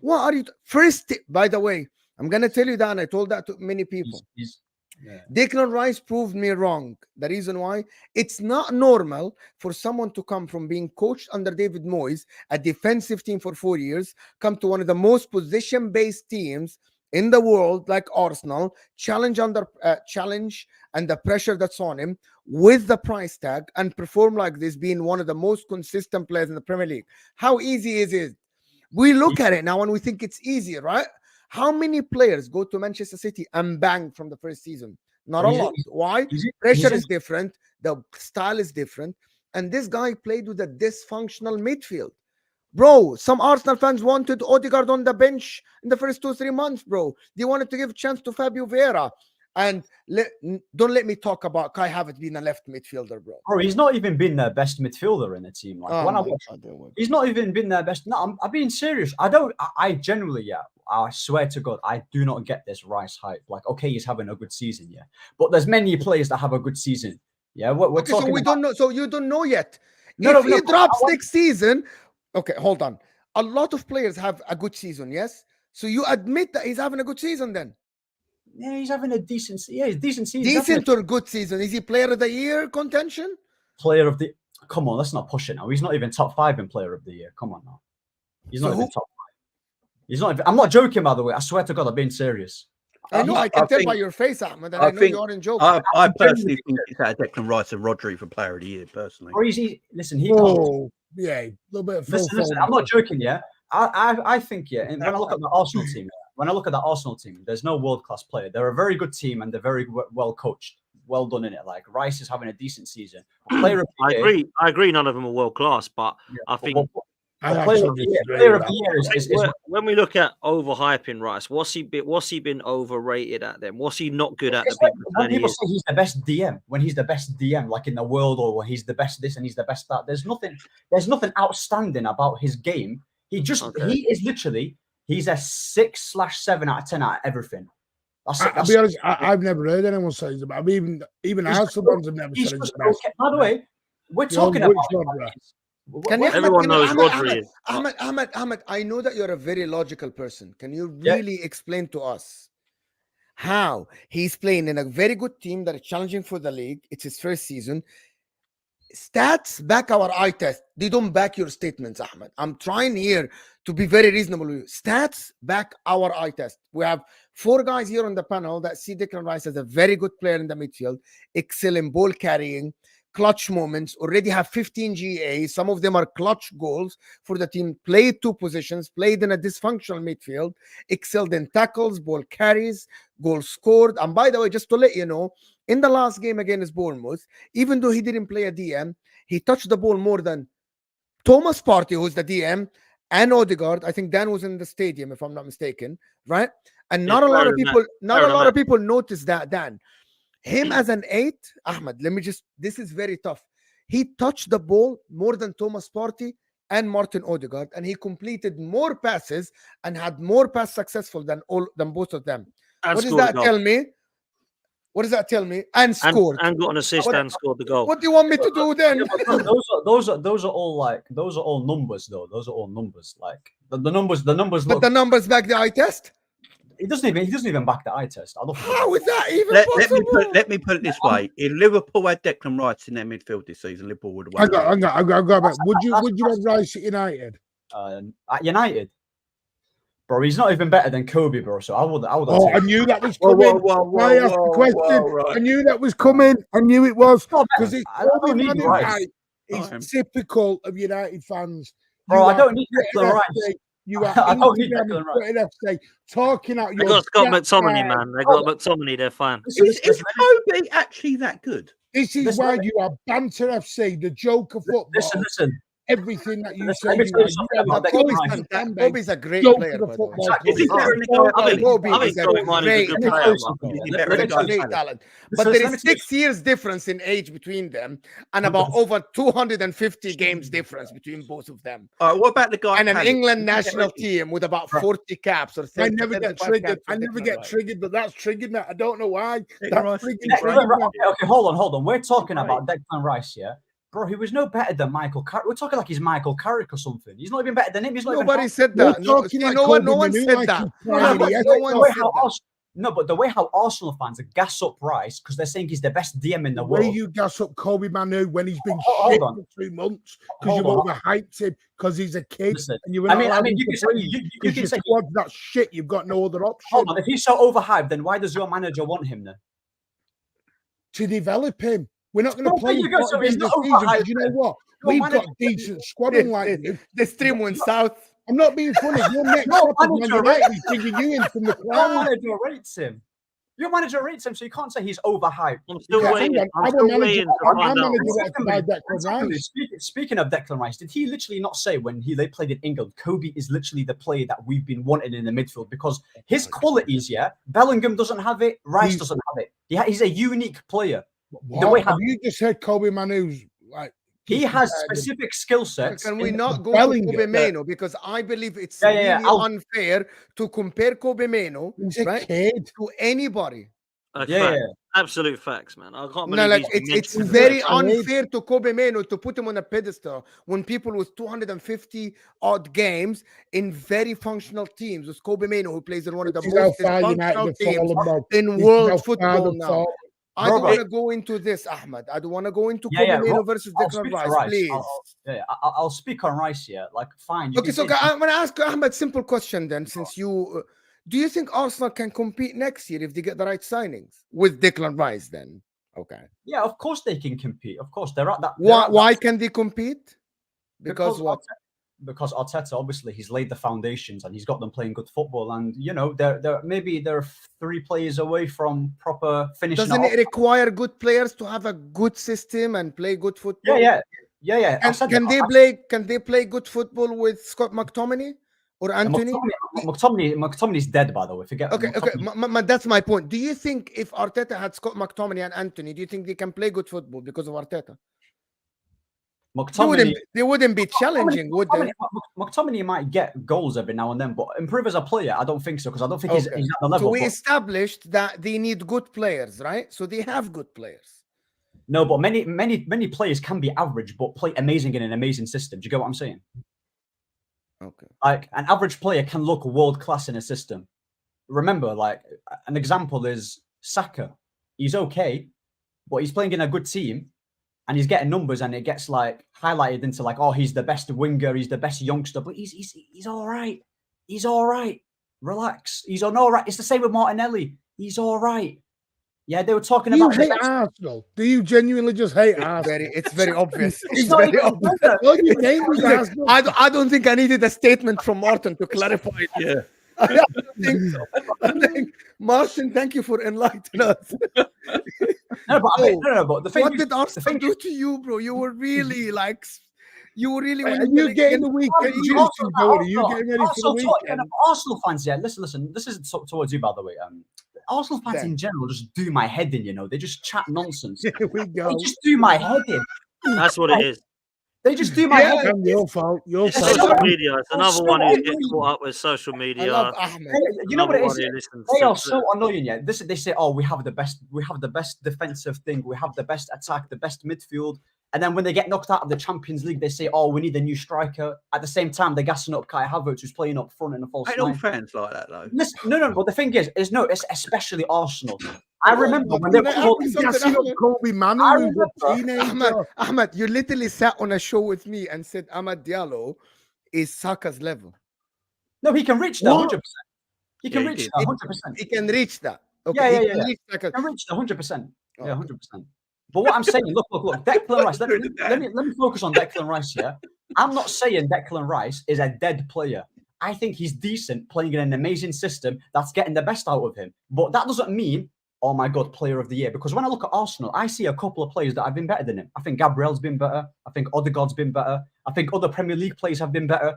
Speaker 1: What are you? First, by the way, I'm going to tell you that, and I told that to many people. Declan Rice proved me wrong. The reason why, it's not normal for someone to come from being coached under David Moyes, a defensive team for 4 years, come to one of the most position-based teams in the world like Arsenal, challenge and the pressure that's on him with the price tag, and perform like this, being one of the most consistent players in the Premier League. How easy is it? We look at it now and we think it's easy, right? How many players go to Manchester City and bang from the first season? Not a lot. Why? Pressure is different. The style is different. And this guy played with a dysfunctional midfield. Bro, some Arsenal fans wanted Odegaard on the bench in the first 2-3 months, bro. They wanted to give a chance to Fabio Vieira. And don't let me talk about Kai Havertz being a left midfielder, bro.
Speaker 2: Bro, he's not even been their best midfielder in the team. Like when I watch, he's not even been their best. No, I'm being serious. I genuinely, I swear to God, I do not get this Rice hype. Like, okay, he's having a good season, yeah. But there's many players that have a good season. Yeah, we're talking.
Speaker 1: So we don't know. So you don't know yet. If he drops next season, okay, hold on. A lot of players have a good season, yes. So you admit that he's having a good season, then?
Speaker 2: Yeah, he's having a decent season.
Speaker 1: Decent or good season? Is he player of the year contention?
Speaker 2: Player of the. Come on, let's not push it now. He's not even top 5 in player of the year. Come on now. He's not even top 5. He's not even, I'm not joking, by the way. I swear to God, I'm being serious.
Speaker 1: I know. I can tell by your face, Ahmed, that I know you aren't joking.
Speaker 3: I personally think it's out Declan Rice and Rodri for player of the year, personally.
Speaker 2: Or listen, he
Speaker 5: can't. Yeah, a little bit of
Speaker 2: listen, I'm not joking, yeah. I think, yeah, and when I look at the Arsenal team, there's no world-class player. They're a very good team and they're very well coached. well done in it. Like Rice is having a decent season. Player of the
Speaker 4: I
Speaker 2: year,
Speaker 4: agree. I agree. None of them are world class, but I think
Speaker 5: I
Speaker 2: player
Speaker 5: actually
Speaker 2: of the year,
Speaker 5: disagree
Speaker 2: player
Speaker 5: with
Speaker 2: of the
Speaker 5: that.
Speaker 2: year is
Speaker 4: when we look at overhyping Rice, what's he been overrated at them? What's he not good at?
Speaker 2: it's
Speaker 4: The
Speaker 2: like
Speaker 4: people
Speaker 2: when
Speaker 4: saying he
Speaker 2: people
Speaker 4: is?
Speaker 2: say he's the best DM, when he's the best DM, like in the world, or when he's the best this and he's the best that. There's nothing outstanding about his game. He is literally he's a 6/7 out of 10 out of everything.
Speaker 5: I'll be honest, I've never heard anyone say he's about. Even Arsenal ones have never said he's the best.
Speaker 2: Okay. By the way, we're talking about.
Speaker 1: Can you,
Speaker 4: everyone knows Rodri is.
Speaker 1: Ahmed, I know that you're a very logical person. Can you really explain to us how he's playing in a very good team that is challenging for the league? It's his first season. Stats back our eye test. They don't back your statements, Ahmed. I'm trying here to be very reasonable with you. Stats back our eye test. We have 4 guys here on the panel that see Declan Rice as a very good player in the midfield, excel in ball carrying, clutch moments, already have 15 GAs. Some of them are clutch goals for the team. Played 2 positions, played in a dysfunctional midfield, excelled in tackles, ball carries, goals scored. And by the way, just to let you know, in the last game against Bournemouth, even though he didn't play a DM, he touched the ball more than Thomas Partey, who's the DM, and Odegaard. I think Dan was in the stadium, if I'm not mistaken, right? And not a lot of people noticed that, Dan. Him as an 8, Ahmed, this is very tough. He touched the ball more than Thomas Partey and Martin Odegaard, and he completed more passes and had more pass successful than both of them.
Speaker 4: And
Speaker 1: what does that tell me? What does that tell me? And scored.
Speaker 4: And got an assist and scored the goal.
Speaker 1: What do you want me to do then?
Speaker 2: Those are all numbers though. Those are all numbers. Like the numbers.
Speaker 1: But the numbers back the eye test.
Speaker 2: He doesn't even back the eye test.
Speaker 1: How is that even possible?
Speaker 3: Let me put it this way: if Liverpool had Declan Rice in their midfield this season, Liverpool would have won.
Speaker 5: I go back. Would you have Rice at United?
Speaker 2: At United, bro, he's not even better than Kobe, bro. So I would.
Speaker 5: I knew that was coming. I asked the question. I knew that was coming. I knew it was because it's typical of United fans.
Speaker 2: Bro, I don't need Declan Rice.
Speaker 5: You are talking out your.
Speaker 4: They got Scott McTominay, man. They got McTominay. They're fine.
Speaker 3: Is Kobe actually that good?
Speaker 5: This is why you are Banter FC, the joke of football.
Speaker 2: Listen.
Speaker 5: Everything that you say,
Speaker 1: Kobe's a great player. Great talent. But there is 6 years difference in age between them, and about over 250 games difference between both of them.
Speaker 3: What about the guy
Speaker 1: and an England national team with about 40 caps or 30?
Speaker 5: I never get triggered. But that's triggered me. I don't know why.
Speaker 2: Okay, hold on. We're talking about Declan Rice, yeah. Bro, he was no better than Michael Carrick. We're talking like he's Michael Carrick or something. He's not even better than him.
Speaker 1: Nobody said that. No one said that.
Speaker 2: No, but the way how Arsenal fans gas up Rice because they're saying he's the best DM in the world.
Speaker 5: The way you gas up Kobe Manu when he's been shit for 3 months because you've overhyped him because he's a kid.
Speaker 2: Listen,
Speaker 5: and you
Speaker 2: you can say
Speaker 5: that shit. You've got no other option.
Speaker 2: Hold on, if he's so overhyped, then why does your manager want him then?
Speaker 5: To develop him. We're not going to play him
Speaker 2: so
Speaker 5: in the season because you know what? We've got decent squad like you.
Speaker 1: The stream went south.
Speaker 5: I'm not being funny. Your next stop is Man United is digging you in from the crowd.
Speaker 2: Your manager rates him. Your manager rates him, so you can't say he's overhyped.
Speaker 4: I'm still waiting.
Speaker 2: Speaking of Declan Rice, did he literally not say when they played in England, Kobe is literally the player that we've been wanting in the midfield because his qualities, Bellingham doesn't have it, Rice doesn't have it. He's a unique player.
Speaker 5: The way how you just said Kobe Manu's like
Speaker 2: he has specific skill sets.
Speaker 1: Can we not go to Kobe Mano because I believe it's really unfair to compare Kobe Mano to anybody.
Speaker 4: Absolute facts, man. I can't
Speaker 1: believe it's very unfair to Kobe Mano to put him on a pedestal when people with 250 odd games in very functional teams with Kobe Mano who plays in one of the most dysfunctional teams in world football now. I don't want to go into this, Ahmed. I don't want to go into Kobe Mano versus Declan Rice, please.
Speaker 2: I'll speak on Rice here. Like, fine.
Speaker 1: Okay, so I'm going to ask Ahmed a simple question then, since you... do you think Arsenal can compete next year if they get the right signings with Declan Rice then? Okay.
Speaker 2: Yeah, of course they can compete. Of course, they're at that...
Speaker 1: Why can they compete? Because what?
Speaker 2: because Arteta, obviously, he's laid the foundations and he's got them playing good football. And they're 3 players away from proper finishing.
Speaker 1: Doesn't it require good players to have a good system and play good football?
Speaker 2: Yeah.
Speaker 1: Can they play good football with Scott McTominay or Anthony?
Speaker 2: McTominay's dead, by the way. Forget.
Speaker 1: Okay. That's my point. Do you think if Arteta had Scott McTominay and Anthony, do you think they can play good football because of Arteta? They wouldn't be challenging, would they?
Speaker 2: McTominay might get goals every now and then, but improve as a player, I don't think so, because I don't think he's at the level.
Speaker 1: So we established that they need good players, right? So they have good players.
Speaker 2: No, but many players can be average, but play amazing in an amazing system. Do you get what I'm saying?
Speaker 1: Okay.
Speaker 2: Like an average player can look world class in a system. Remember, like an example is Saka. He's okay, but he's playing in a good team. And he's getting numbers, and it gets like highlighted into like, oh, he's the best winger, he's the best youngster, but he's all right. He's all right. Relax. He's on all right. It's the same with Martinelli. He's all right. Yeah, they were talking about.
Speaker 5: You hate Arsenal? Do you genuinely just hate Arsenal?
Speaker 1: It's very obvious.
Speaker 5: It's very obvious.
Speaker 1: I don't think I needed a statement from Martin to clarify it.
Speaker 3: Yeah.
Speaker 1: I don't think so. I think, Martin, thank you for enlightening us.
Speaker 2: But the thing
Speaker 1: what did Arsenal do to you, bro? You were really like,
Speaker 5: Are you getting the weekend juice? Are you getting ready for the weekend?
Speaker 2: Arsenal fans, yeah. Listen. This is towards you, by the way. Arsenal fans in general just do my head in. They just chat nonsense.
Speaker 5: Here we go.
Speaker 2: They just do my head in.
Speaker 4: That's what it is.
Speaker 2: They just do my head in.
Speaker 5: Your fault.
Speaker 4: Social media. It's another one who gets caught up with social media.
Speaker 1: I love Ahmed.
Speaker 2: You know what it is? They are so annoying. Yeah, they say, "Oh, we have the best defensive thing. We have the best attack, the best midfield." And then when they get knocked out of the Champions League, they say, "Oh, we need a new striker." At the same time, they're gassing up Kai Havertz, who's playing up front in a false nine.
Speaker 3: Ain't all fans like that, though.
Speaker 2: Listen, no. But the thing is it's especially Arsenal. I remember when they were
Speaker 5: gassing up Kobe Manu, who's a teenager.
Speaker 1: Ahmed, you literally sat on a show with me and said Ahmed Diallo is Saka's level.
Speaker 2: No, he can reach that 100%. He can reach that 100%.
Speaker 1: He can reach that. Okay,
Speaker 2: He can reach that 100%. Yeah, 100%. But what I'm saying, look, Declan Rice. Let me focus on Declan Rice here. I'm not saying Declan Rice is a dead player. I think he's decent, playing in an amazing system that's getting the best out of him. But that doesn't mean, oh my God, player of the year. Because when I look at Arsenal, I see a couple of players that have been better than him. I think Gabriel's been better. I think Odegaard's been better. I think other Premier League players have been better.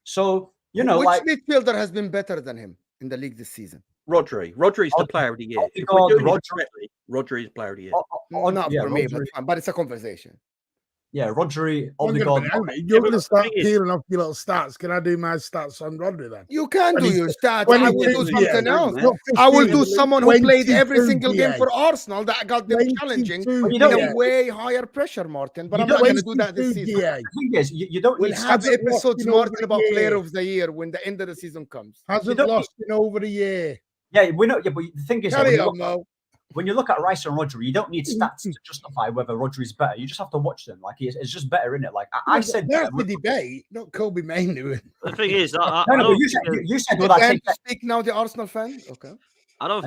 Speaker 2: So which
Speaker 1: midfielder has been better than him in the league this season?
Speaker 3: Rodri's the player of the year. Rodri's player of the year.
Speaker 1: Not for me, but it's a conversation.
Speaker 2: Yeah, Rodri, Odegaard.
Speaker 5: You're going to start peeling off your little stats. Can I do my stats on Rodri then?
Speaker 1: You can do your stats. I will do something else. I will do someone who played every single game for Arsenal that got them challenging in a way higher pressure, Martin. But I'm not going to do that this season.
Speaker 2: The thing is, you don't
Speaker 1: need have episodes, Martin, about player of the year when the end of the season comes.
Speaker 5: Hasn't lost in over a year.
Speaker 2: Yeah, we know. Yeah, but the thing is, when you look at Rice and Rodri, you don't need stats to justify whether Rodri's better. You just have to watch them. Like it's just better, isn't it? Like I said,
Speaker 5: that's the debate, not Kobe Mainu.
Speaker 4: The thing is,
Speaker 2: you said what I
Speaker 1: speak now. The Arsenal fan, okay.
Speaker 4: I don't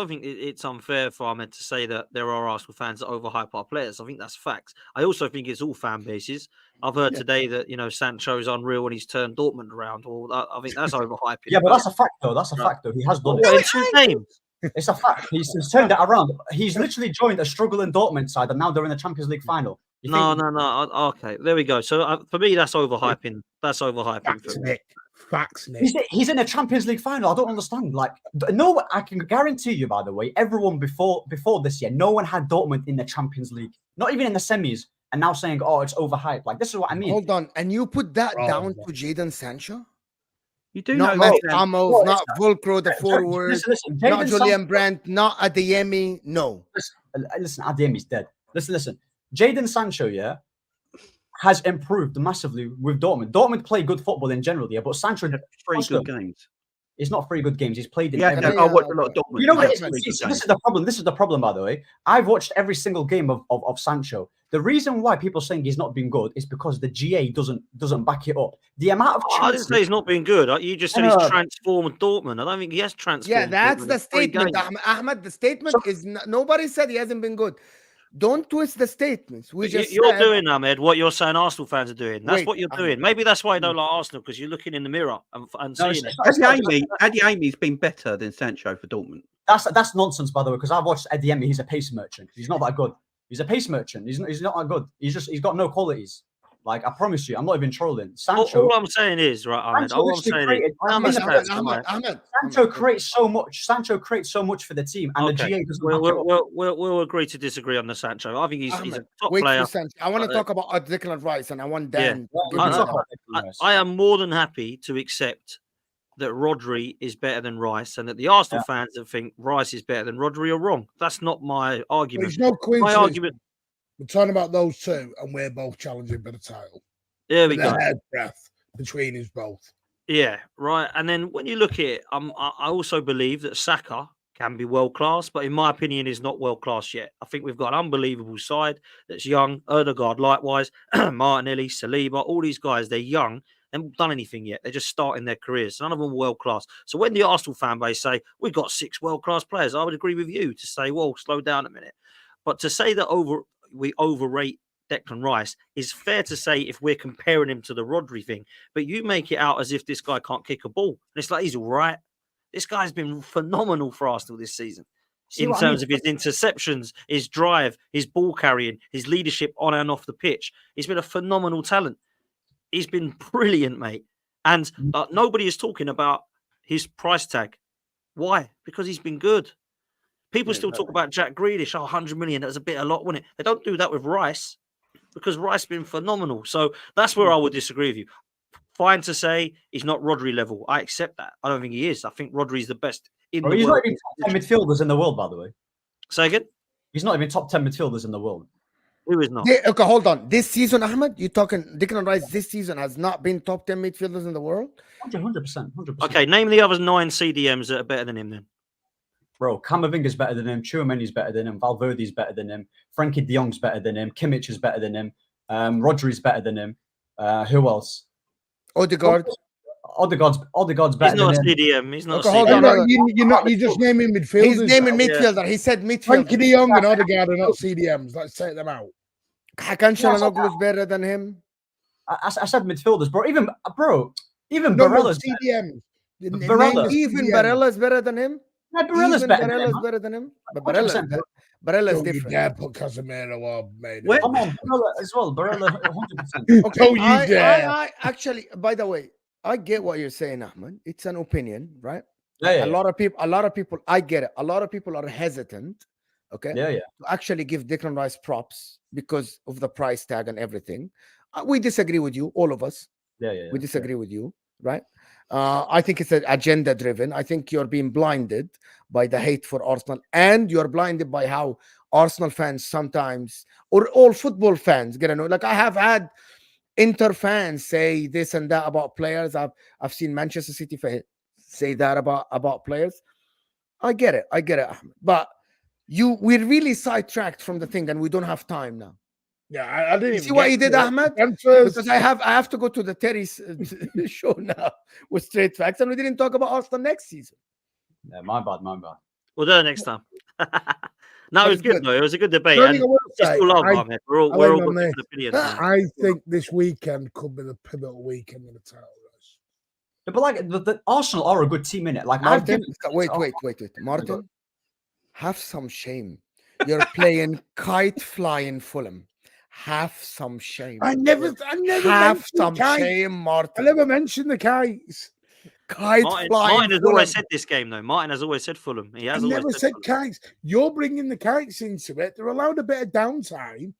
Speaker 4: think it's unfair for Ahmed to say that there are Arsenal fans that overhype our players. I think that's facts. I also think it's all fan bases. I've heard today that Sancho's unreal when he's turned Dortmund around. Or I think that's overhyping.
Speaker 2: Yeah, but that's a fact though. That's a fact though. He has done it
Speaker 4: in 2 games.
Speaker 2: It's a fact. He's turned it around. He's literally joined a struggling Dortmund side, and now they're in the Champions League final.
Speaker 4: No. Okay, there we go. So for me, that's overhyping. That's overhyping.
Speaker 5: Facts, Nick.
Speaker 2: He's in a Champions League final. I don't understand. Like, no, I can guarantee you, by the way, everyone before this year, no one had Dortmund in the Champions League, not even in the semis, and now saying, "Oh, it's overhyped." Like, this is what I mean.
Speaker 1: Hold on, and you put that down to Jadon Sancho?
Speaker 3: You do
Speaker 1: not
Speaker 3: know
Speaker 1: Ramos, not Volcro, the forward,
Speaker 2: listen,
Speaker 1: not Julian Brandt, not Adeyemi. No.
Speaker 2: Listen, Adeyemi's dead. Listen. Jadon Sancho, has improved massively with Dortmund. Dortmund play good football in general, but Sancho
Speaker 3: 3 good games.
Speaker 2: It's not 3 good games. He's played in.
Speaker 3: I watched a lot of Dortmund.
Speaker 2: You know what? This is the problem. This is the problem, by the way. I've watched every single game of Sancho. The reason why people saying he's not been good is because the GA doesn't back it up. The amount of chances...
Speaker 4: I didn't say he's not been good. You just said he's transformed Dortmund. I don't think he has transformed.
Speaker 1: Yeah, that's the statement, Ahmed. The statement is nobody said he hasn't been good. Don't twist the statements. We just
Speaker 4: You're
Speaker 1: said,
Speaker 4: doing, Ahmed, what you're saying Arsenal fans are doing. That's
Speaker 1: Wait,
Speaker 4: what you're
Speaker 1: Ahmed.
Speaker 4: doing. Maybe that's why you don't like Arsenal, because you're looking in the mirror and
Speaker 2: No,
Speaker 4: seeing it.
Speaker 3: Eddie Amy's been better than Sancho for Dortmund.
Speaker 2: That's nonsense, by the way, because I've watched Eddie Emi. He's a pace merchant. He's not that good. He's a pace merchant. He's not that good. He's got no qualities. Like, I promise you, I'm not even trolling. Sancho.
Speaker 4: All I'm saying is, right, Ahmed.
Speaker 2: Sancho
Speaker 4: All I'm saying is, I understand.
Speaker 1: Ahmed,
Speaker 2: Sancho creates so much. Sancho creates so much for the team, and the GA doesn't.
Speaker 4: We'll agree to disagree on the Sancho. I think he's a top
Speaker 1: wait
Speaker 4: player.
Speaker 1: for Sancho. I want to talk about Declan Rice, and I want Dan.
Speaker 4: I am more than happy to accept that Rodri is better than Rice, and that the Arsenal fans that think Rice is better than Rodri are wrong. That's not my argument.
Speaker 5: There's no coincidence.
Speaker 4: My argument.
Speaker 5: We're talking about those two, and we're both challenging for the title.
Speaker 4: There we go.
Speaker 5: Head breath between us both.
Speaker 4: Yeah, right. And then when you look at it, I also believe that Saka can be world class, but in my opinion, is not world class yet. I think we've got an unbelievable side that's young. Odegaard, likewise, Martinelli, Saliba, all these guys, they're young. They haven't done anything yet. They're just starting their careers. None of them are world class. So when the Arsenal fan base say we've got 6 world class players, I would agree with you to say, well, slow down a minute. But to say that we overrate Declan Rice is fair to say if we're comparing him to the Rodri thing, but you make it out as if this guy can't kick a ball. And it's like, he's all right. This guy's been phenomenal for Arsenal this season in terms of his interceptions, his drive, his ball carrying, his leadership on and off the pitch. He's been a phenomenal talent. He's been brilliant, mate. And nobody is talking about his price tag. Why? Because he's been good. People still talk about Jack Grealish, 100 million. That's a bit a lot, wasn't it? They don't do that with Rice because Rice has been phenomenal. So that's where I would disagree with you. Fine to say he's not Rodri level. I accept that. I don't think he is. I think Rodri's the best in the world.
Speaker 2: He's not even top 10 midfielders in the world, by the way.
Speaker 4: Say again?
Speaker 2: He's not even top 10 midfielders in the world.
Speaker 4: Who is not?
Speaker 1: Okay, hold on. This season, Ahmed, you talking Declan Rice this season has not been top 10 midfielders in the world?
Speaker 2: 100%.
Speaker 4: Okay, name the other 9 CDMs that are better than him then.
Speaker 2: Bro, Camavinga's better than him. Tchouameni's better than him. Valverde's better than him. Frankie de Jong's better than him. Kimmich is better than him. Rodri's better than him. Who else?
Speaker 1: Odegaard.
Speaker 2: Odegaard's better
Speaker 4: He's not
Speaker 2: than
Speaker 4: a
Speaker 2: him.
Speaker 4: CDM. He's not
Speaker 1: Okay,
Speaker 4: a
Speaker 1: hold
Speaker 4: CDM.
Speaker 1: on.
Speaker 5: You're just naming midfielders.
Speaker 1: He's naming midfielder. He said midfielder.
Speaker 5: Frankie de Jong and Odegaard are not CDMs. Let's take them out.
Speaker 1: Hakan Çalhanoğlu is better than him.
Speaker 2: I said midfielders, bro. Even
Speaker 5: No,
Speaker 2: Barella's
Speaker 5: CDMs.
Speaker 2: Barella.
Speaker 1: Even Barella is better than him.
Speaker 2: Barella's better than him.
Speaker 1: Barella's better than him. But Barella is
Speaker 5: Don't you
Speaker 1: different.
Speaker 5: dare put Casemiro or made
Speaker 3: Where-
Speaker 2: Come on, Barella as well. Barella 100%.
Speaker 1: Okay,
Speaker 5: Don't you dare.
Speaker 1: I actually, by the way, I get what you're saying, Ahmed. It's an opinion, right?
Speaker 2: Yeah.
Speaker 1: A lot of people, I get it. A lot of people are hesitant, okay,
Speaker 2: Yeah.
Speaker 1: to actually give Declan Rice props because of the price tag and everything. We disagree with you, all of us.
Speaker 2: Yeah.
Speaker 1: We disagree with you, right? I think it's agenda driven. I think you're being blinded by the hate for Arsenal, and you're blinded by how Arsenal fans sometimes, or all football fans, get annoyed. Like I have had Inter fans say this and that about players. I've seen Manchester City fans say that about players. I get it, Ahmed. But we're really sidetracked from the thing, and we don't have time now.
Speaker 5: Yeah, I didn't even
Speaker 1: See what he did, Ahmed? Because I have to go to the Terry's show now with straight facts, and we didn't talk about Arsenal next season.
Speaker 2: Yeah, my bad.
Speaker 4: We'll do it next time. No, it was good though. It was a good debate.
Speaker 5: Something
Speaker 4: And
Speaker 5: I will
Speaker 4: it's
Speaker 5: say,
Speaker 4: still love,
Speaker 5: I-
Speaker 4: man. We're all
Speaker 5: I like
Speaker 4: got
Speaker 5: my
Speaker 4: different opinions. man.
Speaker 5: I think this weekend could be the pivotal weekend in the title race.
Speaker 2: Yeah, but like the Arsenal are a good team in it. Like
Speaker 1: Martin, wait. Martin, have some shame. You're playing kite flying Fulham. Have some shame.
Speaker 5: I never
Speaker 1: have
Speaker 5: mentioned
Speaker 1: some
Speaker 5: kites.
Speaker 1: shame,
Speaker 5: I
Speaker 1: Martin.
Speaker 5: never mentioned the kites.
Speaker 1: Kite
Speaker 4: Martin
Speaker 1: flying
Speaker 4: has
Speaker 1: Fulham.
Speaker 4: always said this game though. Martin has always said Fulham. He
Speaker 5: I
Speaker 4: has
Speaker 5: never
Speaker 4: always
Speaker 5: said
Speaker 4: Fulham.
Speaker 5: kites. You're bringing the kites into it. They're allowed a bit of downtime.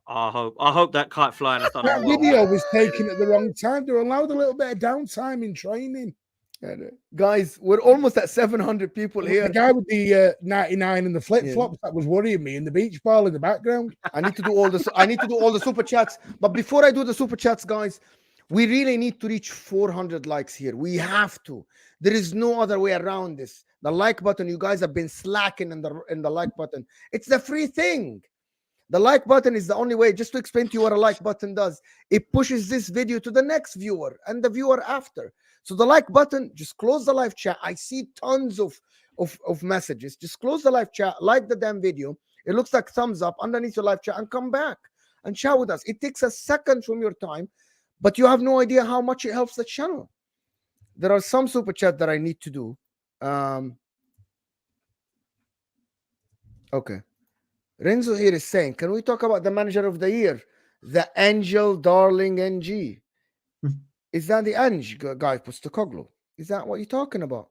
Speaker 4: I hope that kite flying has done
Speaker 5: That
Speaker 4: it well.
Speaker 5: video was taken at the wrong time. They're allowed a little bit of downtime in training.
Speaker 1: Guys, we're almost at 700 people
Speaker 5: The
Speaker 1: here.
Speaker 5: guy with the 99 and the flip flops that was worrying me, and the beach ball in the background.
Speaker 1: I need to do all the super chats. But before I do the super chats, guys, we really need to reach 400 likes here. We have to. There is no other way around this. The like button, you guys have been slacking in the like button. It's the free thing. The like button is the only way. Just to explain to you what a like button does, it pushes this video to the next viewer and the viewer after. So the like button, just close the live chat. I see tons of messages. Just close the live chat, like the damn video, It looks like thumbs up underneath your live chat and come back and chat with us. It takes a second from your time, but you have no idea how much it helps the channel. There are some super chat that I need to do. Okay. Renzo here is saying, can we talk about the manager of the year? The Angel Darling NG. Is that the Ange guy, Postecoglou? Is that what you're talking about?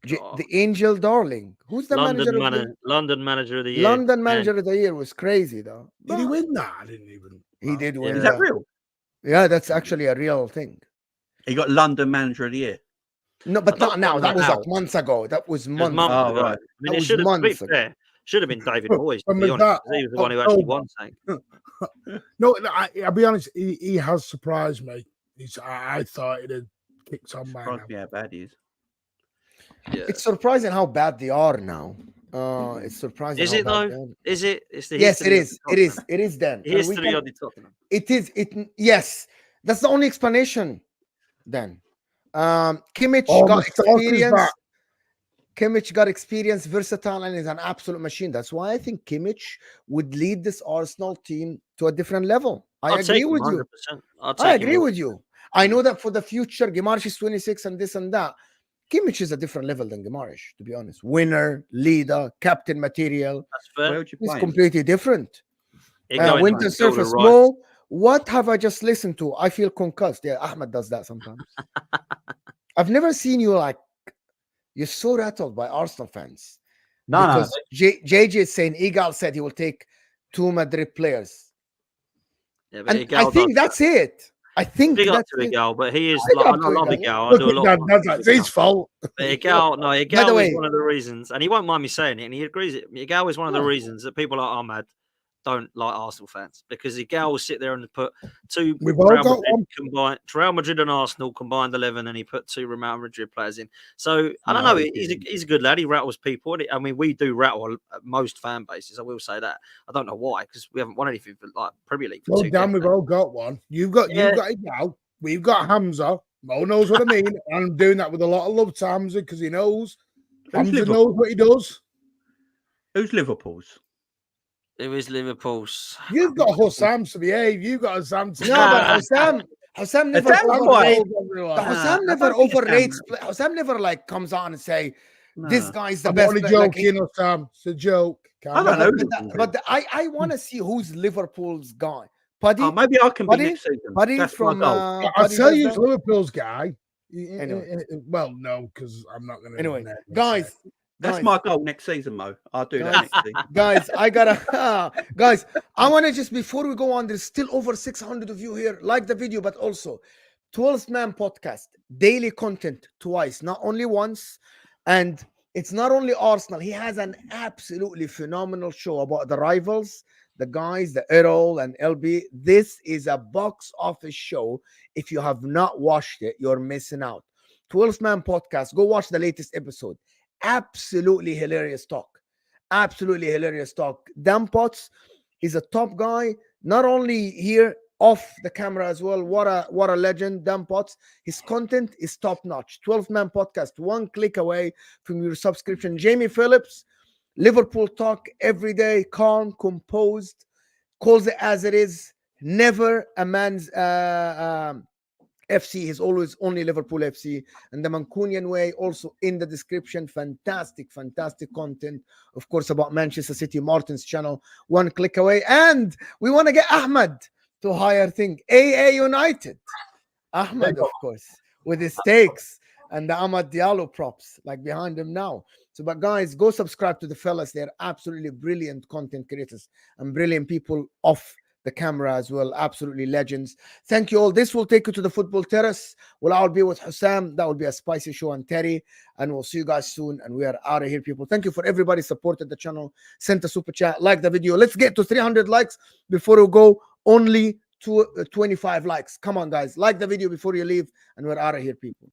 Speaker 1: The Angel Darling. Who's the manager of the
Speaker 4: London manager of the year?
Speaker 1: London manager of the year was crazy though.
Speaker 5: Did he win that? I didn't even.
Speaker 1: He did win.
Speaker 3: Is that real?
Speaker 1: Yeah, that's actually a real thing.
Speaker 3: He got London manager of the year.
Speaker 1: No, but not now. That was
Speaker 4: now.
Speaker 1: like months ago. That was months.
Speaker 3: Oh,
Speaker 1: ago.
Speaker 3: right.
Speaker 4: I mean,
Speaker 1: That
Speaker 4: it
Speaker 1: was
Speaker 4: should have, to be
Speaker 1: months ago.
Speaker 4: fair, should have been David Moyes, to
Speaker 5: When
Speaker 4: be
Speaker 5: was
Speaker 4: honest.
Speaker 5: that?
Speaker 4: He was the one who actually won something.
Speaker 5: No, I'll be honest. He has surprised me. I thought he'd have kicked on by now.
Speaker 3: Surprised me how bad he is.
Speaker 4: Yeah.
Speaker 1: It's surprising how bad they are now. It's surprising.
Speaker 4: Is
Speaker 1: how
Speaker 4: it
Speaker 1: bad
Speaker 4: though?
Speaker 1: they are.
Speaker 4: Is it? It's the
Speaker 1: Yes, it
Speaker 4: history of
Speaker 1: is.
Speaker 4: the
Speaker 1: It is.
Speaker 4: Tottenham.
Speaker 1: It is. Dan.
Speaker 4: The
Speaker 1: And we
Speaker 4: history
Speaker 1: can-
Speaker 4: of the Tottenham.
Speaker 1: It is. Yes, that's the only explanation. Then, Kimmich
Speaker 5: Oh,
Speaker 1: got
Speaker 5: Mustafa's
Speaker 1: experience.
Speaker 5: back.
Speaker 1: Kimmich got experience, versatile, and is an absolute machine. That's why I think Kimmich would lead this Arsenal team to a different level. I
Speaker 4: I'll
Speaker 1: agree
Speaker 4: take him
Speaker 1: with you.
Speaker 4: 100%. I'll
Speaker 1: I
Speaker 4: take him
Speaker 1: agree with you. I know that for the future, Guimaraes is 26 and this and that. Kimmich is a different level than Guimaraes, to be honest. Winner, leader, captain material.
Speaker 4: That's fair.
Speaker 3: Where would you
Speaker 1: He's
Speaker 3: play him?
Speaker 1: completely different.
Speaker 4: He'd go in
Speaker 1: Winter
Speaker 4: the
Speaker 1: surface.
Speaker 4: right.
Speaker 1: Mo, what have I just listened to? I feel concussed. Yeah, Ahmed does that sometimes. I've never seen you like, you're so rattled by Arsenal fans.
Speaker 2: No,
Speaker 1: Because JJ is saying Egal said he will take 2 Madrid players.
Speaker 4: Yeah, but
Speaker 1: And
Speaker 4: Igal
Speaker 1: I
Speaker 4: does
Speaker 1: think
Speaker 4: that.
Speaker 1: that's it. I think
Speaker 4: Big up
Speaker 1: that's
Speaker 4: to
Speaker 1: it.
Speaker 4: Igal, but he is.
Speaker 1: Big
Speaker 4: Like,
Speaker 1: up
Speaker 4: I
Speaker 1: to
Speaker 4: love
Speaker 1: Igal.
Speaker 4: Igal. I
Speaker 5: Look
Speaker 4: do a
Speaker 5: at
Speaker 4: lot.
Speaker 5: that.
Speaker 4: of
Speaker 5: That's
Speaker 4: work
Speaker 5: it's
Speaker 4: with
Speaker 5: his
Speaker 4: Igal.
Speaker 5: fault.
Speaker 4: But Igal, no,
Speaker 1: By
Speaker 4: Igal
Speaker 1: the
Speaker 4: is
Speaker 1: way-
Speaker 4: one of the reasons, and he won't mind me saying it, and he agrees it. Igal is one of the reasons that people like Ahmed don't like Arsenal fans, because Igal will sit there and put two
Speaker 5: We've all got one.
Speaker 4: Real Madrid and Arsenal combined 11, and he put 2 Real Madrid players in. So I don't know. He's a good lad. He rattles people. I mean, we do rattle most fan bases. I will say that. I don't know why, because we haven't won anything for like Premier League for
Speaker 5: Well,
Speaker 4: 2
Speaker 5: Dan, we've
Speaker 4: decades.
Speaker 5: all got one. You've got it now. We've got Hamza. Mo knows what I mean. I'm doing that with a lot of love to Hamza because he knows. Hamza
Speaker 3: Liverpool?
Speaker 5: knows what he does.
Speaker 3: Who's Liverpool's?
Speaker 4: It was Liverpool's.
Speaker 5: You've got Hussam to behave. You've got Hussam to
Speaker 1: No, but Hussam never
Speaker 3: That's
Speaker 1: overrates.
Speaker 5: everyone.
Speaker 1: But Hussam
Speaker 3: I
Speaker 1: never
Speaker 3: don't think
Speaker 1: overrates. Hussam never like comes on and say this
Speaker 3: No.
Speaker 1: guy's the
Speaker 5: I'm
Speaker 1: best.
Speaker 5: only
Speaker 1: player." Like,
Speaker 5: joking, Hussam. It's a joke.
Speaker 3: I don't know.
Speaker 1: I want to see who's Liverpool's guy. Paddy,
Speaker 3: Oh, maybe I can be
Speaker 1: Buddy?
Speaker 3: next season.
Speaker 1: Paddy
Speaker 3: That's
Speaker 1: from.
Speaker 3: my goal.
Speaker 5: I'll
Speaker 1: Paddy
Speaker 5: tell
Speaker 1: does
Speaker 5: you,
Speaker 1: that.
Speaker 5: it's Liverpool's guy.
Speaker 1: Anyway.
Speaker 5: Well, no, because I'm not going to.
Speaker 1: Anyway, guys.
Speaker 3: That's my goal next season, Mo. I'll do that
Speaker 1: Guys.
Speaker 3: next season.
Speaker 1: Guys, I gotta guys, I want to just, before we go on, there's still over 600 of you here. Like the video, but also 12th Man Podcast, daily content twice, not only once. And it's not only Arsenal, he has an absolutely phenomenal show about the rivals, the guys, the Errol and LB. This is a box office show. If you have not watched it, you're missing out. 12th Man Podcast, go watch the latest episode. Absolutely hilarious talk. Absolutely hilarious talk. Dan Potts is a top guy, not only here off the camera as well. What a legend, Dan Potts. His content is top notch. 12th Man Podcast, 1 click away from your subscription. Jamie Phillips, Liverpool talk every day, calm, composed, calls it as it is. Never a man's FC. Is always only Liverpool FC, and the Mancunian way also in the description. Fantastic content, of course, about Manchester City. Martin's channel, 1 click away. And we want to get Ahmed to hire thing AA United. Ahmed, of course, with his stakes and the Ahmad Diallo props like behind him now. So, but guys, go subscribe to the fellas. They're absolutely brilliant content creators and brilliant people off the camera as well. Absolutely legends. Thank you all. This will take you to the football terrace. Well, I'll be with Hussam. That will be a spicy show, and Terry, and we'll see you guys soon. And we are out of here, people. Thank you for everybody supported the channel. Sent a super chat, like the video. Let's get to 300 likes before we go. Only 25 likes. Come on, guys, like the video before you leave, and we're out of here, people.